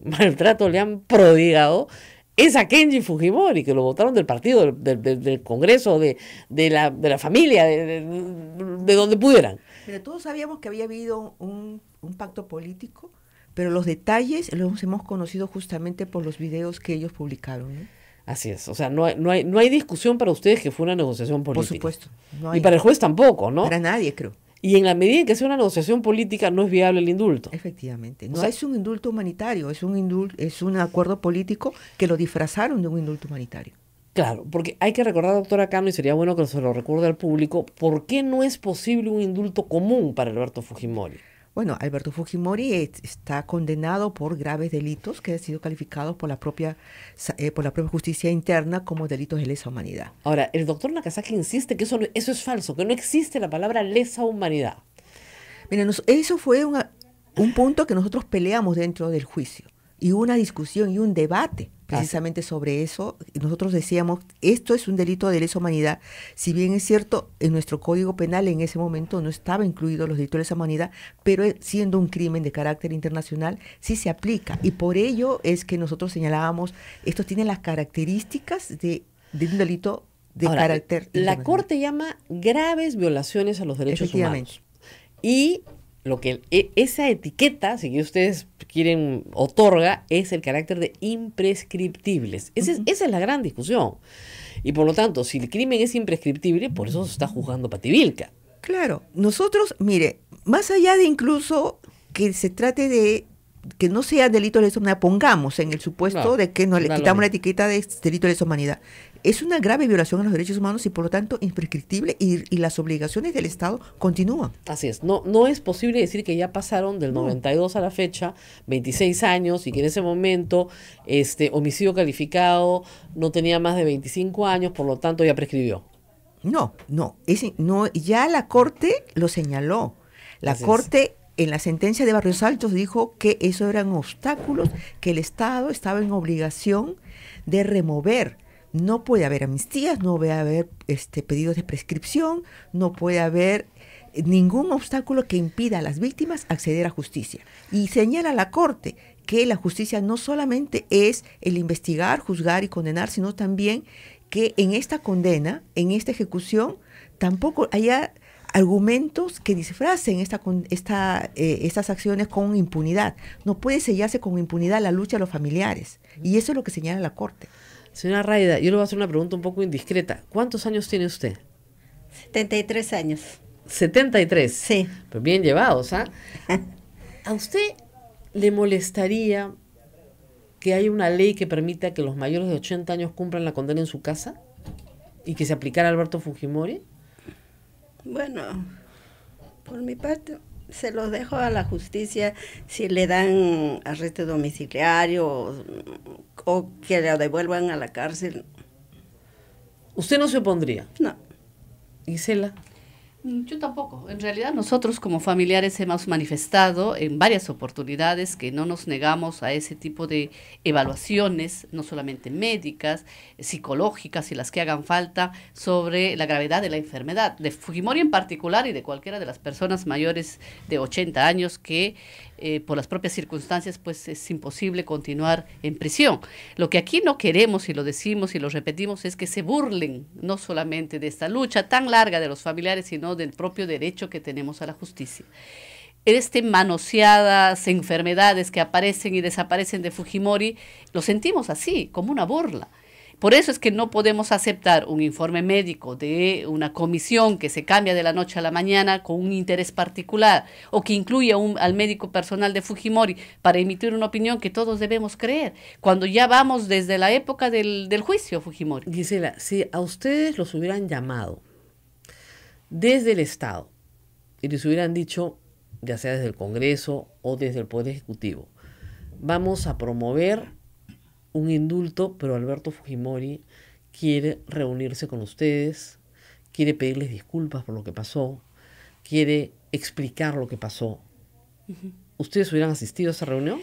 maltrato le han prodigado es a Kenji Fujimori, que lo votaron del partido, del Congreso, de la familia, de donde pudieran. Pero todos sabíamos que había habido un pacto político, pero los detalles los hemos conocido justamente por los videos que ellos publicaron, ¿no? Así es, o sea, no hay discusión para ustedes que fue una negociación política. Por supuesto. No hay. Y para el juez tampoco, ¿no? Para nadie, creo. Y en la medida en que sea una negociación política no es viable el indulto. Efectivamente. No, o sea, es un indulto humanitario, es un acuerdo político que lo disfrazaron de un indulto humanitario. Claro, porque hay que recordar, doctora Cano, y sería bueno que se lo recuerde al público, ¿por qué no es posible un indulto común para Alberto Fujimori? Bueno, Alberto Fujimori está condenado por graves delitos que han sido calificados por la propia justicia interna como delitos de lesa humanidad. Ahora, el doctor Nakazaki insiste que eso es falso, que no existe la palabra lesa humanidad. Mira, eso fue un punto que nosotros peleamos dentro del juicio y hubo una discusión y un debate precisamente sobre eso. Nosotros decíamos, esto es un delito de lesa humanidad. Si bien es cierto, en nuestro Código Penal en ese momento no estaba incluido los delitos de lesa humanidad, pero siendo un crimen de carácter internacional, sí se aplica. Y por ello es que nosotros señalábamos, esto tiene las características de un delito de carácter internacional. La Corte llama graves violaciones a los derechos humanos. Y lo que esa etiqueta, si ustedes quieren, otorga, es el carácter de imprescriptibles. Esa es la gran discusión. Y por lo tanto, si el crimen es imprescriptible, por eso se está juzgando Pativilca. Claro, nosotros, mire, más allá de incluso que se trate de que no sea delito de lesa humanidad, pongamos en el supuesto de que no le quitamos la etiqueta de delito de lesa humanidad. Es una grave violación a los derechos humanos y por lo tanto imprescriptible y las obligaciones del Estado continúan. Así es, no es posible decir que ya pasaron del 92 a la fecha 26 años y que en ese momento homicidio calificado no tenía más de 25 años, por lo tanto ya prescribió. No, ya la Corte lo señaló. La Corte en la sentencia de Barrios Altos dijo que esos eran obstáculos que el Estado estaba en obligación de remover. No puede haber amnistías, no puede haber pedidos de prescripción, no puede haber ningún obstáculo que impida a las víctimas acceder a justicia. Y señala la Corte que la justicia no solamente es el investigar, juzgar y condenar, sino también que en esta condena, en esta ejecución, tampoco haya argumentos que disfracen estas acciones con impunidad. No puede sellarse con impunidad la lucha de los familiares. Y eso es lo que señala la Corte. Señora Raida, yo le voy a hacer una pregunta un poco indiscreta. ¿Cuántos años tiene usted? 73 años. 73. Sí. Pues bien llevados, ¿ah? ¿A usted le molestaría que haya una ley que permita que los mayores de 80 años cumplan la condena en su casa? ¿Y que se aplicara a Alberto Fujimori? Bueno, por mi parte, se los dejo a la justicia si le dan arresto domiciliario o que le devuelvan a la cárcel. ¿Usted no se opondría? No. ¿Gisela? Yo tampoco. En realidad nosotros como familiares hemos manifestado en varias oportunidades que no nos negamos a ese tipo de evaluaciones, no solamente médicas, psicológicas y las que hagan falta, sobre la gravedad de la enfermedad, de Fujimori en particular y de cualquiera de las personas mayores de 80 años que por las propias circunstancias pues es imposible continuar en prisión. Lo que aquí no queremos, y lo decimos y lo repetimos, es que se burlen no solamente de esta lucha tan larga de los familiares, sino del propio derecho que tenemos a la justicia. Manoseadas enfermedades que aparecen y desaparecen de Fujimori, lo sentimos así, como una burla. Por eso es que no podemos aceptar un informe médico de una comisión que se cambia de la noche a la mañana con un interés particular, o que incluye al médico personal de Fujimori para emitir una opinión que todos debemos creer, cuando ya vamos desde la época del juicio Fujimori. Gisela, si a ustedes los hubieran llamado desde el Estado y les hubieran dicho, ya sea desde el Congreso o desde el Poder Ejecutivo, vamos a promover un indulto, pero Alberto Fujimori quiere reunirse con ustedes, quiere pedirles disculpas por lo que pasó, quiere explicar lo que pasó. ¿Ustedes hubieran asistido a esa reunión?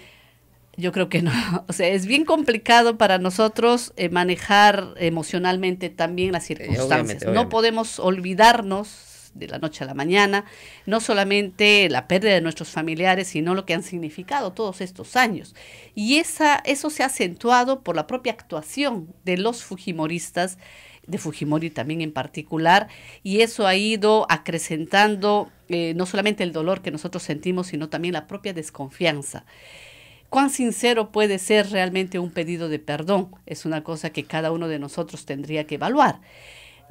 Yo creo que no. O sea, es bien complicado para nosotros manejar emocionalmente también las circunstancias. Obviamente. No podemos olvidarnos de la noche a la mañana, no solamente la pérdida de nuestros familiares, sino lo que han significado todos estos años. Y eso se ha acentuado por la propia actuación de los fujimoristas, de Fujimori también en particular, y eso ha ido acrecentando no solamente el dolor que nosotros sentimos, sino también la propia desconfianza. ¿Cuán sincero puede ser realmente un pedido de perdón? Es una cosa que cada uno de nosotros tendría que evaluar.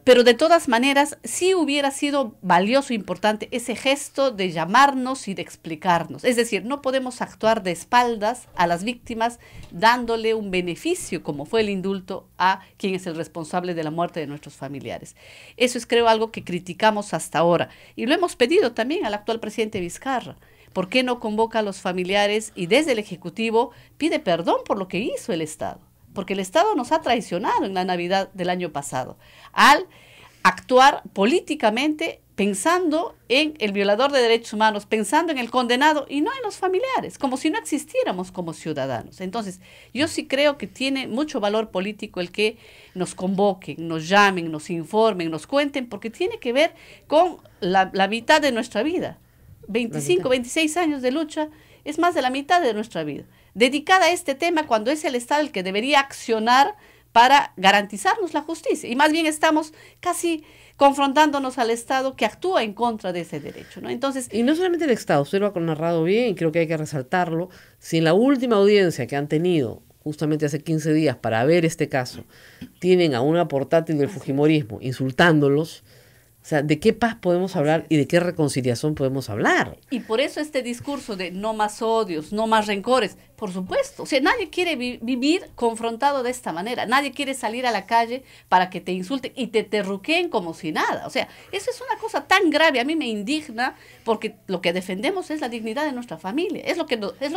Pero de todas maneras, sí hubiera sido valioso e importante ese gesto de llamarnos y de explicarnos. Es decir, no podemos actuar de espaldas a las víctimas dándole un beneficio, como fue el indulto, a quien es el responsable de la muerte de nuestros familiares. Eso es, creo, algo que criticamos hasta ahora. Y lo hemos pedido también al actual presidente Vizcarra. ¿Por qué no convoca a los familiares y desde el Ejecutivo pide perdón por lo que hizo el Estado? Porque el Estado nos ha traicionado en la Navidad del año pasado, al actuar políticamente pensando en el violador de derechos humanos, pensando en el condenado y no en los familiares, como si no existiéramos como ciudadanos. Entonces, yo sí creo que tiene mucho valor político el que nos convoquen, nos llamen, nos informen, nos cuenten, porque tiene que ver con la mitad de nuestra vida. 25, 26 años de lucha es más de la mitad de nuestra vida, dedicada a este tema, cuando es el Estado el que debería accionar para garantizarnos la justicia. Y más bien estamos casi confrontándonos al Estado que actúa en contra de ese derecho, ¿no? Entonces, y no solamente el Estado, usted lo ha narrado bien y creo que hay que resaltarlo. Si en la última audiencia que han tenido, justamente hace 15 días, para ver este caso, tienen a una portátil del fujimorismo insultándolos, o sea, ¿de qué paz podemos hablar y de qué reconciliación podemos hablar? Y por eso este discurso de no más odios, no más rencores, por supuesto. O sea, nadie quiere vivir confrontado de esta manera. Nadie quiere salir a la calle para que te insulten y te terruqueen como si nada. O sea, eso es una cosa tan grave. A mí me indigna, porque lo que defendemos es la dignidad de nuestra familia. Es lo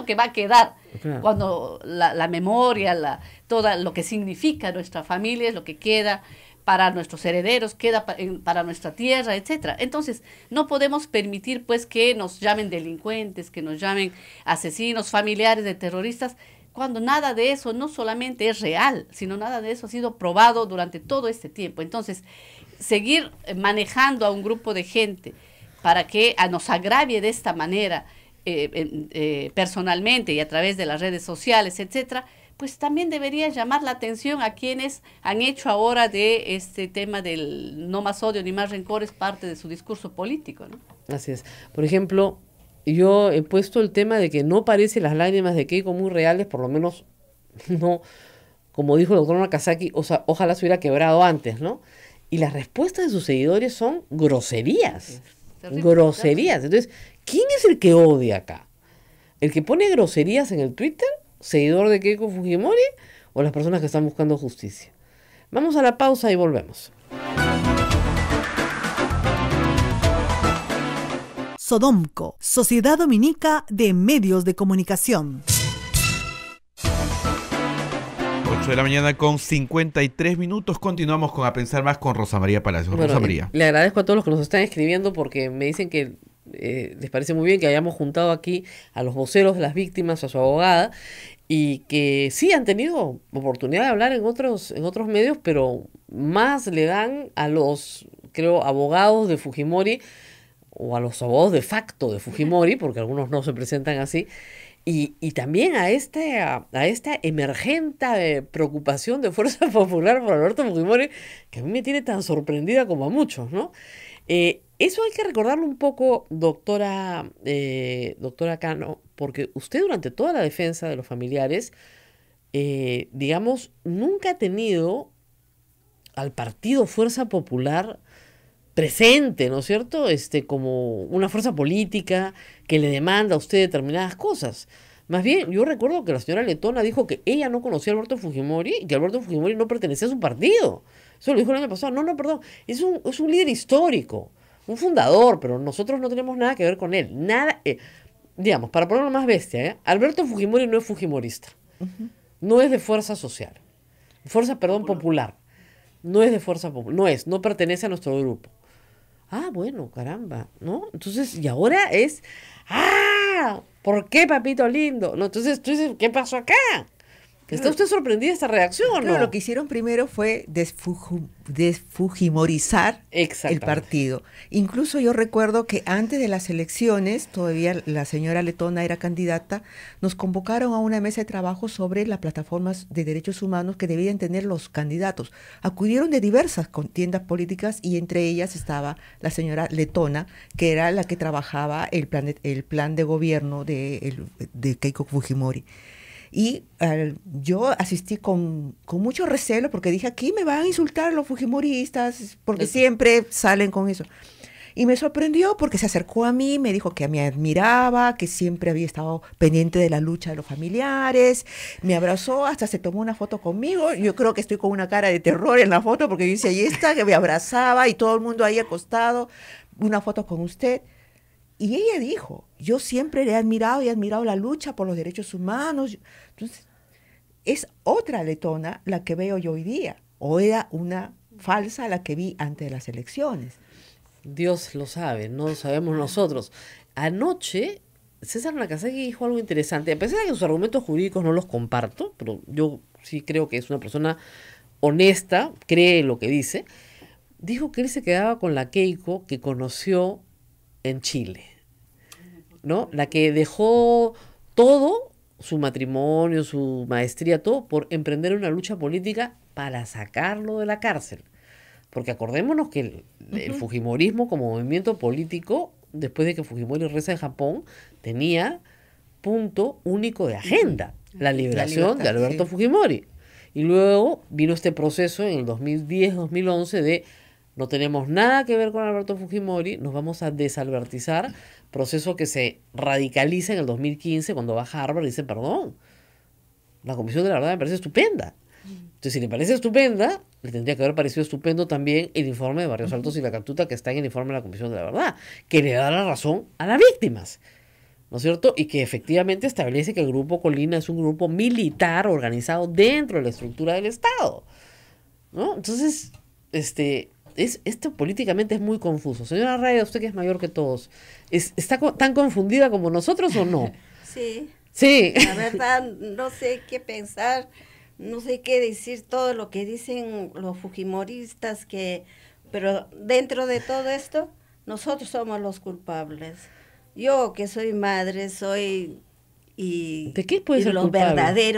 que va a quedar. Claro. Cuando la memoria, todo lo que significa nuestra familia es lo que queda para nuestros herederos, queda para nuestra tierra, etcétera. Entonces, no podemos permitir pues que nos llamen delincuentes, que nos llamen asesinos, familiares de terroristas, cuando nada de eso no solamente es real, sino nada de eso ha sido probado durante todo este tiempo. Entonces, seguir manejando a un grupo de gente para que nos agravie de esta manera personalmente y a través de las redes sociales, etcétera, pues también debería llamar la atención a quienes han hecho ahora de este tema del no más odio ni más rencores parte de su discurso político, ¿no? Así es. Por ejemplo, yo he puesto el tema de que no parece las lágrimas de Keiko muy reales, por lo menos no, como dijo el doctor Nakazaki, ojalá se hubiera quebrado antes, ¿no? Y las respuestas de sus seguidores son groserías. Groserías. Entonces, ¿quién es el que odia acá? ¿El que pone groserías en el Twitter? ¿Seguidor de Keiko Fujimori o las personas que están buscando justicia? Vamos a la pausa y volvemos. Sodomco, Sociedad Dominica de Medios de Comunicación. 8 de la mañana con 53 minutos. Continuamos con A Pensar Más con Rosa María Palacios. Bueno, Rosa María. le agradezco a todos los que nos están escribiendo porque me dicen que les parece muy bien que hayamos juntado aquí a los voceros de las víctimas, a su abogada, y que sí han tenido oportunidad de hablar en otros medios, pero más le dan a los, creo, abogados de Fujimori o a los abogados de facto de Fujimori, porque algunos no se presentan así, y también a esta emergente preocupación de Fuerza Popular por Alberto Fujimori, que a mí me tiene tan sorprendida como a muchos, ¿no? Eso hay que recordarlo un poco, doctora Cano, porque usted durante toda la defensa de los familiares, digamos, nunca ha tenido al partido Fuerza Popular presente, ¿no es cierto? Como una fuerza política que le demanda a usted determinadas cosas. Más bien, yo recuerdo que la señora Letona dijo que ella no conocía a Alberto Fujimori y que Alberto Fujimori no pertenecía a su partido. Eso lo dijo el año pasado. No, perdón. Es un líder histórico, un fundador, pero nosotros no tenemos nada que ver con él. Nada, digamos, para ponerlo más bestia, Alberto Fujimori no es fujimorista. No es de fuerza social. Popular. No es de fuerza popular. No pertenece a nuestro grupo. Ah, bueno, caramba, ¿no? Entonces, y ahora es, ¿por qué, papito lindo? No, entonces tú dices, ¿qué pasó acá? ¿Está usted sorprendida de esta reacción o no? Lo que hicieron primero fue desfujimorizar el partido. Incluso yo recuerdo que antes de las elecciones, todavía la señora Letona era candidata, nos convocaron a una mesa de trabajo sobre las plataformas de derechos humanos que debían tener los candidatos. Acudieron de diversas contiendas políticas y entre ellas estaba la señora Letona, que era la que trabajaba el plan de gobierno de Keiko Fujimori. Y yo asistí con mucho recelo porque dije, aquí me van a insultar los fujimoristas, porque siempre salen con eso. Y me sorprendió porque se acercó a mí, me dijo que me admiraba, que siempre había estado pendiente de la lucha de los familiares, me abrazó, hasta se tomó una foto conmigo. Yo creo que estoy con una cara de terror en la foto porque yo dice, ahí está, que me abrazaba y todo el mundo ahí acostado, una foto con usted. Y ella dijo, yo siempre le he admirado y he admirado la lucha por los derechos humanos. Entonces, es otra Letona la que veo yo hoy día, o era una falsa la que vi antes de las elecciones. Dios lo sabe, no lo sabemos nosotros. Anoche, César Nakazaki dijo algo interesante, a pesar de que sus argumentos jurídicos no los comparto, pero yo sí creo que es una persona honesta, cree lo que dice, dijo que él se quedaba con la Keiko que conoció en Chile, ¿no? La que dejó todo, su matrimonio, su maestría, todo, por emprender una lucha política para sacarlo de la cárcel. Porque acordémonos que el Fujimorismo como movimiento político, después de que Fujimori regresa de Japón, tenía punto único de agenda, la liberación de Alberto Fujimori. Y luego vino este proceso en el 2010-2011 de no tenemos nada que ver con Alberto Fujimori, nos vamos a desalbertizar, proceso que se radicaliza en el 2015 cuando va a Harvard y dice, perdón, la Comisión de la Verdad me parece estupenda. Entonces, si le parece estupenda, le tendría que haber parecido estupendo también el informe de Barrios Altos y La Catuta que está en el informe de la Comisión de la Verdad, que le da la razón a las víctimas, ¿no es cierto? Y que efectivamente establece que el Grupo Colina es un grupo militar organizado dentro de la estructura del Estado, ¿no? Entonces, esto políticamente es muy confuso. Señora Raya, usted que es mayor que todos, ¿está tan confundida como nosotros o no? Sí. Sí. La verdad, no sé qué pensar, no sé qué decir, todo lo que dicen los fujimoristas, pero dentro de todo esto, nosotros somos los culpables. Yo que soy madre, ¿De qué puede ser los culpable?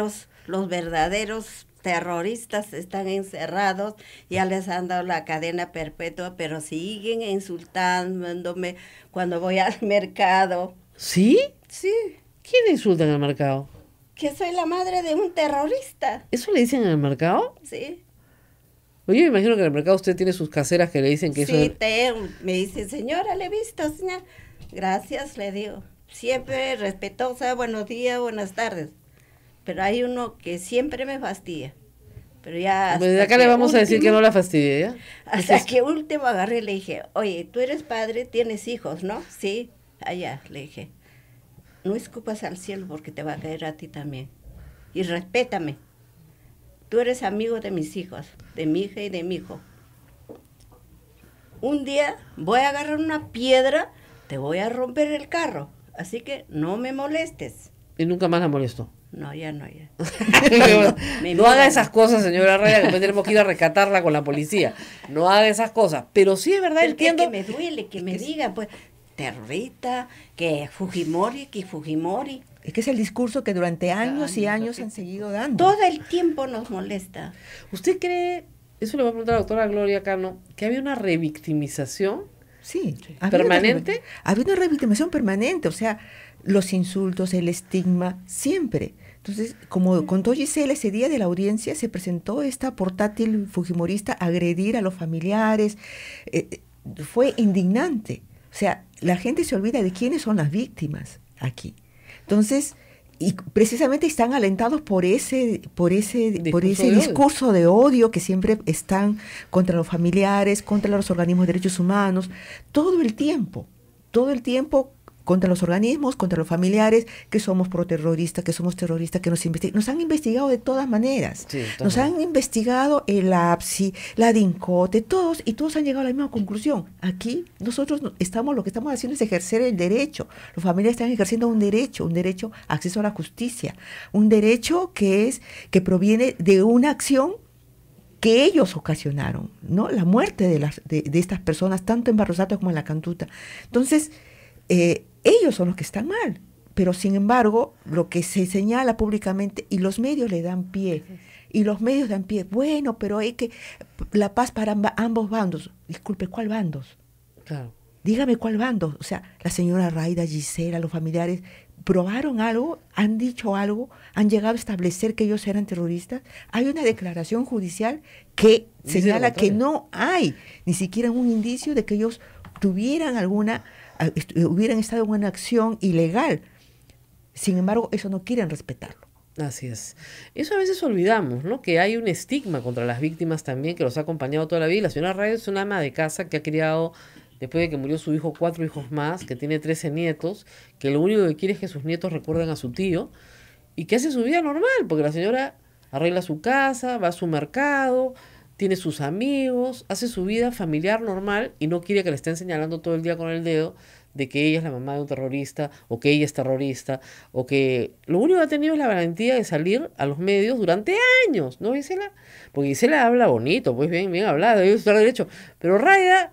los verdaderos terroristas están encerrados, ya les han dado la cadena perpetua, pero siguen insultándome cuando voy al mercado. ¿Sí? Sí, ¿Quién insulta en el mercado? que soy la madre de un terrorista. ¿Eso le dicen en el mercado? Sí. Oye, me imagino que en el mercado usted tiene sus caseras que le dicen que Sí, eso... me dice, señora, le he visto, señora. Gracias, le digo. Siempre respetuosa, buenos días, buenas tardes. Pero hay uno que siempre me fastidia. Pero ya Desde acá le vamos a decir que no la fastidie, ¿ya? Hasta que último agarré y le dije, oye, tú eres padre, tienes hijos, ¿no? Sí, allá, le dije. No escupas al cielo porque te va a caer a ti también. Y respétame. tú eres amigo de mis hijos, de mi hija y de mi hijo. Un día voy a agarrar una piedra, te voy a romper el carro, así que no me molestes. Y nunca más la molestó. No, ya no, ya. No haga esas cosas, señora Raya, que después tenemos que ir a rescatarla con la policía. No haga esas cosas. Pero sí es verdad, Pero entiendo. que me duele, que me digan, pues, terrorista, que Fujimori. Es que es el discurso que durante años y años han seguido dando. Todo el tiempo nos molesta. ¿Usted cree, eso le voy a preguntar a la doctora Gloria Cano, que había una revictimización? Sí. ¿Permanente? Había una revictimización permanente, o sea, los insultos, el estigma, siempre. Entonces, como contó Gisela, ese día de la audiencia se presentó esta portátil fujimorista a agredir a los familiares. Fue indignante. O sea, la gente se olvida de quiénes son las víctimas aquí. Entonces, y precisamente están alentados por ese discurso de odio que siempre están contra los familiares, contra los organismos de derechos humanos, todo el tiempo contra los organismos, contra los familiares, que somos proterroristas, que somos terroristas, que nos han investigado de todas maneras. Sí, nos han investigado el APSI, la DINCOTE, todos, y todos han llegado a la misma conclusión. Aquí nosotros lo que estamos haciendo es ejercer el derecho. Los familiares están ejerciendo un derecho a acceso a la justicia, un derecho que proviene de una acción que ellos ocasionaron, ¿no? La muerte de estas personas, tanto en Barros Altos como en La Cantuta. Entonces, ellos son los que están mal, pero sin embargo, lo que se señala públicamente y los medios le dan pie, bueno, pero hay que la paz para ambos bandos. Disculpe, ¿cuál bandos? Claro. Dígame cuál bando. O sea, la señora Raida, Gisela, los familiares, ¿probaron algo? ¿Han dicho algo? ¿Han llegado a establecer que ellos eran terroristas? Hay una declaración judicial que señala que no hay ni siquiera un indicio de que ellos hubieran estado en una acción ilegal. Sin embargo, eso no quieren respetarlo. Así es. Eso a veces olvidamos, ¿no? Que hay un estigma contra las víctimas también que los ha acompañado toda la vida. La señora Raya es una ama de casa que ha criado, después de que murió su hijo, 4 hijos más, que tiene 13 nietos, que lo único que quiere es que sus nietos recuerden a su tío y que hace su vida normal, porque la señora arregla su casa, va a su mercado, tiene sus amigos, hace su vida familiar normal y no quiere que le estén señalando todo el día con el dedo de que ella es la mamá de un terrorista o que ella es terrorista o que lo único que ha tenido es la valentía de salir a los medios durante años, ¿no, Gisela? Porque Gisela habla bonito, pues bien hablado, debe estar derecho, pero Raya,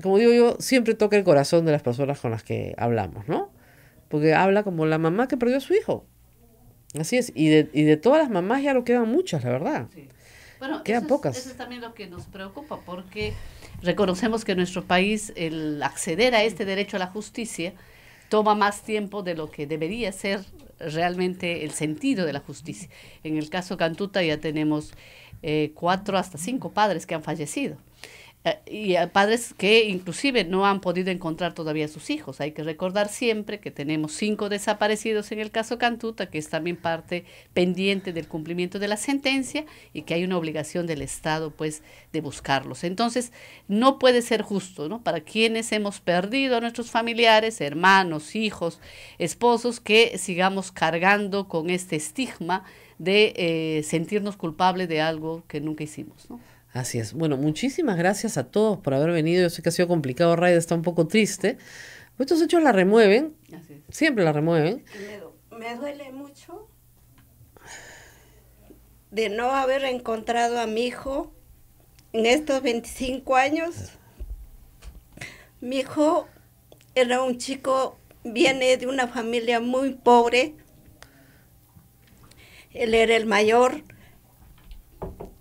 como digo yo, siempre toca el corazón de las personas con las que hablamos, ¿no? Porque habla como la mamá que perdió a su hijo. Así es, y de todas las mamás ya no quedan muchas, la verdad. Sí. Bueno, quedan pocas. Eso es también lo que nos preocupa, porque reconocemos que en nuestro país el acceder a este derecho a la justicia toma más tiempo de lo que debería ser realmente el sentido de la justicia. En el caso Cantuta ya tenemos 4 hasta 5 padres que han fallecido. Y padres que inclusive no han podido encontrar todavía a sus hijos. Hay que recordar siempre que tenemos 5 desaparecidos en el caso Cantuta, que es también parte pendiente del cumplimiento de la sentencia y que hay una obligación del Estado, pues, de buscarlos. Entonces, no puede ser justo, ¿no? Para quienes hemos perdido a nuestros familiares, hermanos, hijos, esposos, que sigamos cargando con este estigma de sentirnos culpables de algo que nunca hicimos, ¿no? Así es. Bueno, muchísimas gracias a todos por haber venido. Yo sé que ha sido complicado, Raida está un poco triste. Estos hechos la remueven, siempre la remueven. Me duele mucho de no haber encontrado a mi hijo en estos 25 años. Mi hijo era un chico, viene de una familia muy pobre. Él era el mayor.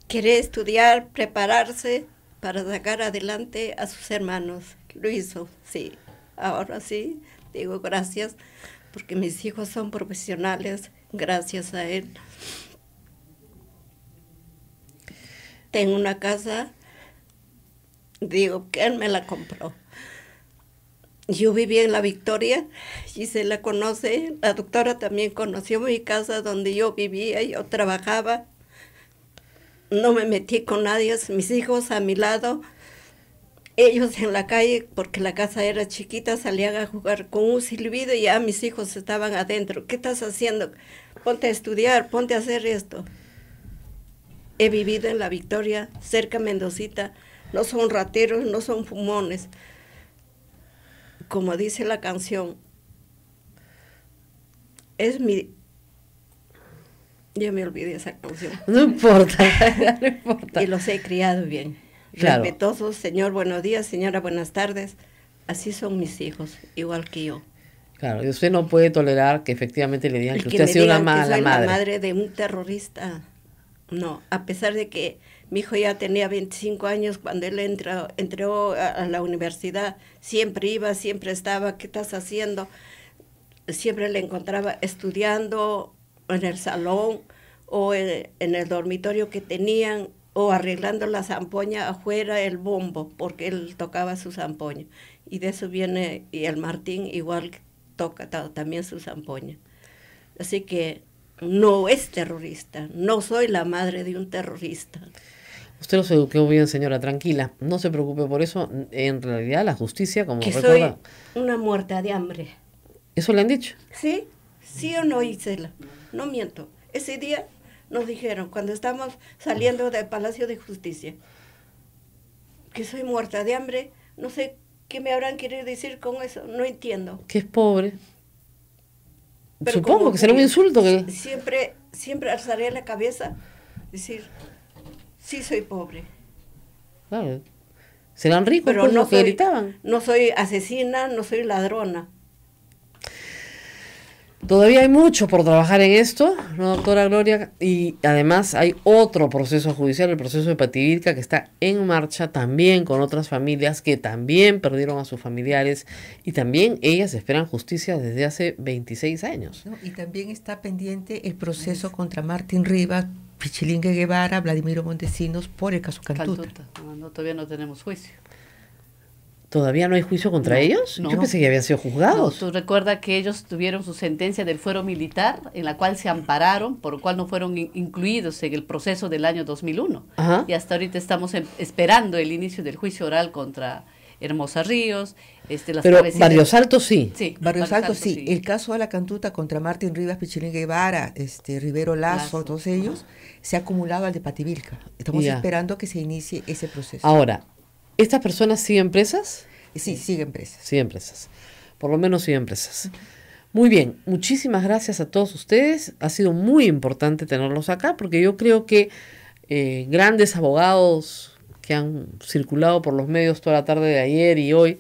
Quería estudiar, prepararse para sacar adelante a sus hermanos. Lo hizo, sí. Ahora sí, digo gracias, porque mis hijos son profesionales, gracias a él. Tengo una casa, digo que él me la compró. Yo vivía en La Victoria, Gisela conoce, la doctora también conoció mi casa donde yo vivía, yo trabajaba. No me metí con nadie, mis hijos a mi lado, ellos en la calle, porque la casa era chiquita, salían a jugar con un silbido y ya mis hijos estaban adentro. ¿Qué estás haciendo? Ponte a estudiar, ponte a hacer esto. he vivido en La Victoria, cerca de Mendocita. No son rateros, no son fumones. Como dice la canción, es mi... Yo me olvidé esa canción. No importa, no importa. Y los he criado bien. Claro. Respetuosos, señor, buenos días, señora, buenas tardes. Así son mis hijos, igual que yo. Claro, y usted no puede tolerar que efectivamente le digan Y que que usted ha me sido una digan que mala soy madre. la madre de un terrorista. No, a pesar de que mi hijo ya tenía 25 años cuando él entró a la universidad, siempre iba, siempre estaba, ¿qué estás haciendo? Siempre le encontraba estudiando en el salón o en el dormitorio que tenían, o arreglando la zampoña afuera, el bombo, porque él tocaba su zampoña. Y de eso viene, y el Martín igual toca también su zampoña. Así que no es terrorista, no soy la madre de un terrorista. Usted los educó bien, señora, tranquila. No se preocupe por eso. En realidad, la justicia, como Que recuerda... soy una muerta de hambre. ¿Eso le han dicho? ¿Sí? ¿Sí o no, Isela? No miento. Ese día nos dijeron, cuando estábamos saliendo del Palacio de Justicia, que soy muerta de hambre. No sé qué me habrán querido decir con eso, no entiendo. Que es pobre. Pero Supongo como que será un insulto. Que... Siempre alzaré la cabeza, decir, sí soy pobre. Claro. Serán ricos, Pero pues, no los que soy, gritaban. no soy asesina, no soy ladrona. Todavía hay mucho por trabajar en esto, ¿no, doctora Gloria? Y además hay otro proceso judicial, el proceso de Pativilca, que está en marcha también con otras familias que también perdieron a sus familiares y también ellas esperan justicia desde hace 26 años. ¿No? Y también está pendiente el proceso contra Martín Rivas, Pichilingue Guevara, Vladimiro Montesinos por el caso Cantuta. No, todavía no tenemos juicio. ¿Todavía no hay juicio contra ellos? no. Yo pensé que habían sido juzgados. No, tú recuerdas que ellos tuvieron su sentencia del fuero militar, en la cual se ampararon, por lo cual no fueron incluidos en el proceso del año 2001. Ajá. Y hasta ahorita estamos esperando el inicio del juicio oral contra Hermosa Ríos. Las Pero travesías Barrios Altos sí. Sí, Barrios Altos, sí. El caso de la Cantuta contra Martín Rivas, Pichilingue Guevara, Rivero Lazo, todos ellos, se ha acumulado al de Pativilca. Estamos esperando que se inicie ese proceso. Ahora, ¿estas personas siguen presas? Sí, siguen presas. Siguen presas. Por lo menos siguen presas. Muy bien, muchísimas gracias a todos ustedes. Ha sido muy importante tenerlos acá porque yo creo que grandes abogados que han circulado por los medios toda la tarde de ayer y hoy,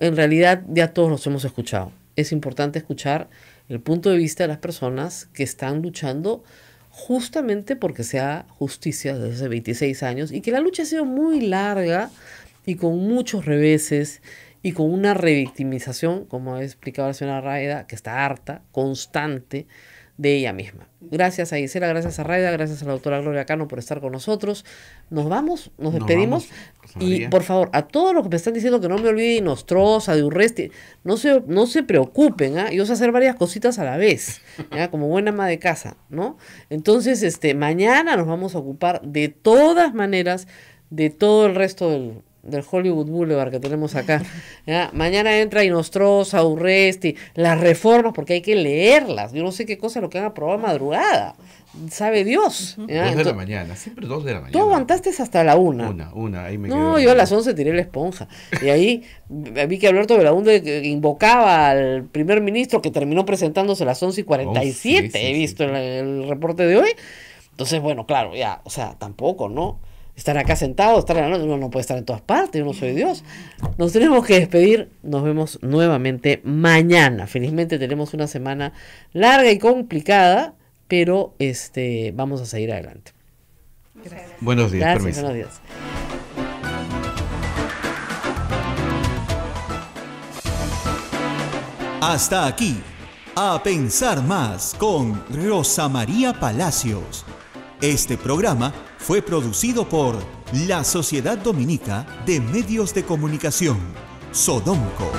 en realidad ya todos los hemos escuchado. Es importante escuchar el punto de vista de las personas que están luchando justamente porque sea justicia desde hace 26 años y que la lucha ha sido muy larga y con muchos reveses y con una revictimización, como ha explicado la señora Raida, que está harta, constante de ella misma. Gracias a Gisela, gracias a Raida, gracias a la doctora Gloria Cano por estar con nosotros. Nos vamos, nos despedimos. Y por favor, a todos los que me están diciendo que no me olvide de Nostroza, de Urresti, no se preocupen, ¿ah? Yo sé hacer varias cositas a la vez, ¿ya? Como buena ama de casa, ¿no? Entonces, mañana nos vamos a ocupar de todas maneras de todo el resto del Hollywood Boulevard que tenemos acá. ¿Ya? Mañana entra Inostroza, Urresti, las reformas, porque hay que leerlas. Yo no sé qué cosa es lo que han aprobado a madrugada. Sabe Dios. 2 de la mañana, siempre 2 de la mañana. Tú aguantaste hasta la 1. Una, ahí me No, quedé. yo a las 11 tiré la esponja. Y ahí vi que Alberto Belaúnde invocaba al primer ministro que terminó presentándose a las 11:47. Sí, He visto el reporte de hoy. Entonces, bueno, claro, ya, o sea, tampoco, ¿no? Estar acá sentado, estar en la noche, uno no puede estar en todas partes, yo no soy Dios. Nos tenemos que despedir, nos vemos nuevamente mañana. Felizmente tenemos una semana larga y complicada, pero vamos a seguir adelante. Gracias. Buenos días, Gracias, permiso. buenos días. Hasta aquí, A Pensar Más con Rosa María Palacios. Este programa fue producido por la Sociedad Dominica de Medios de Comunicación, Sodomco.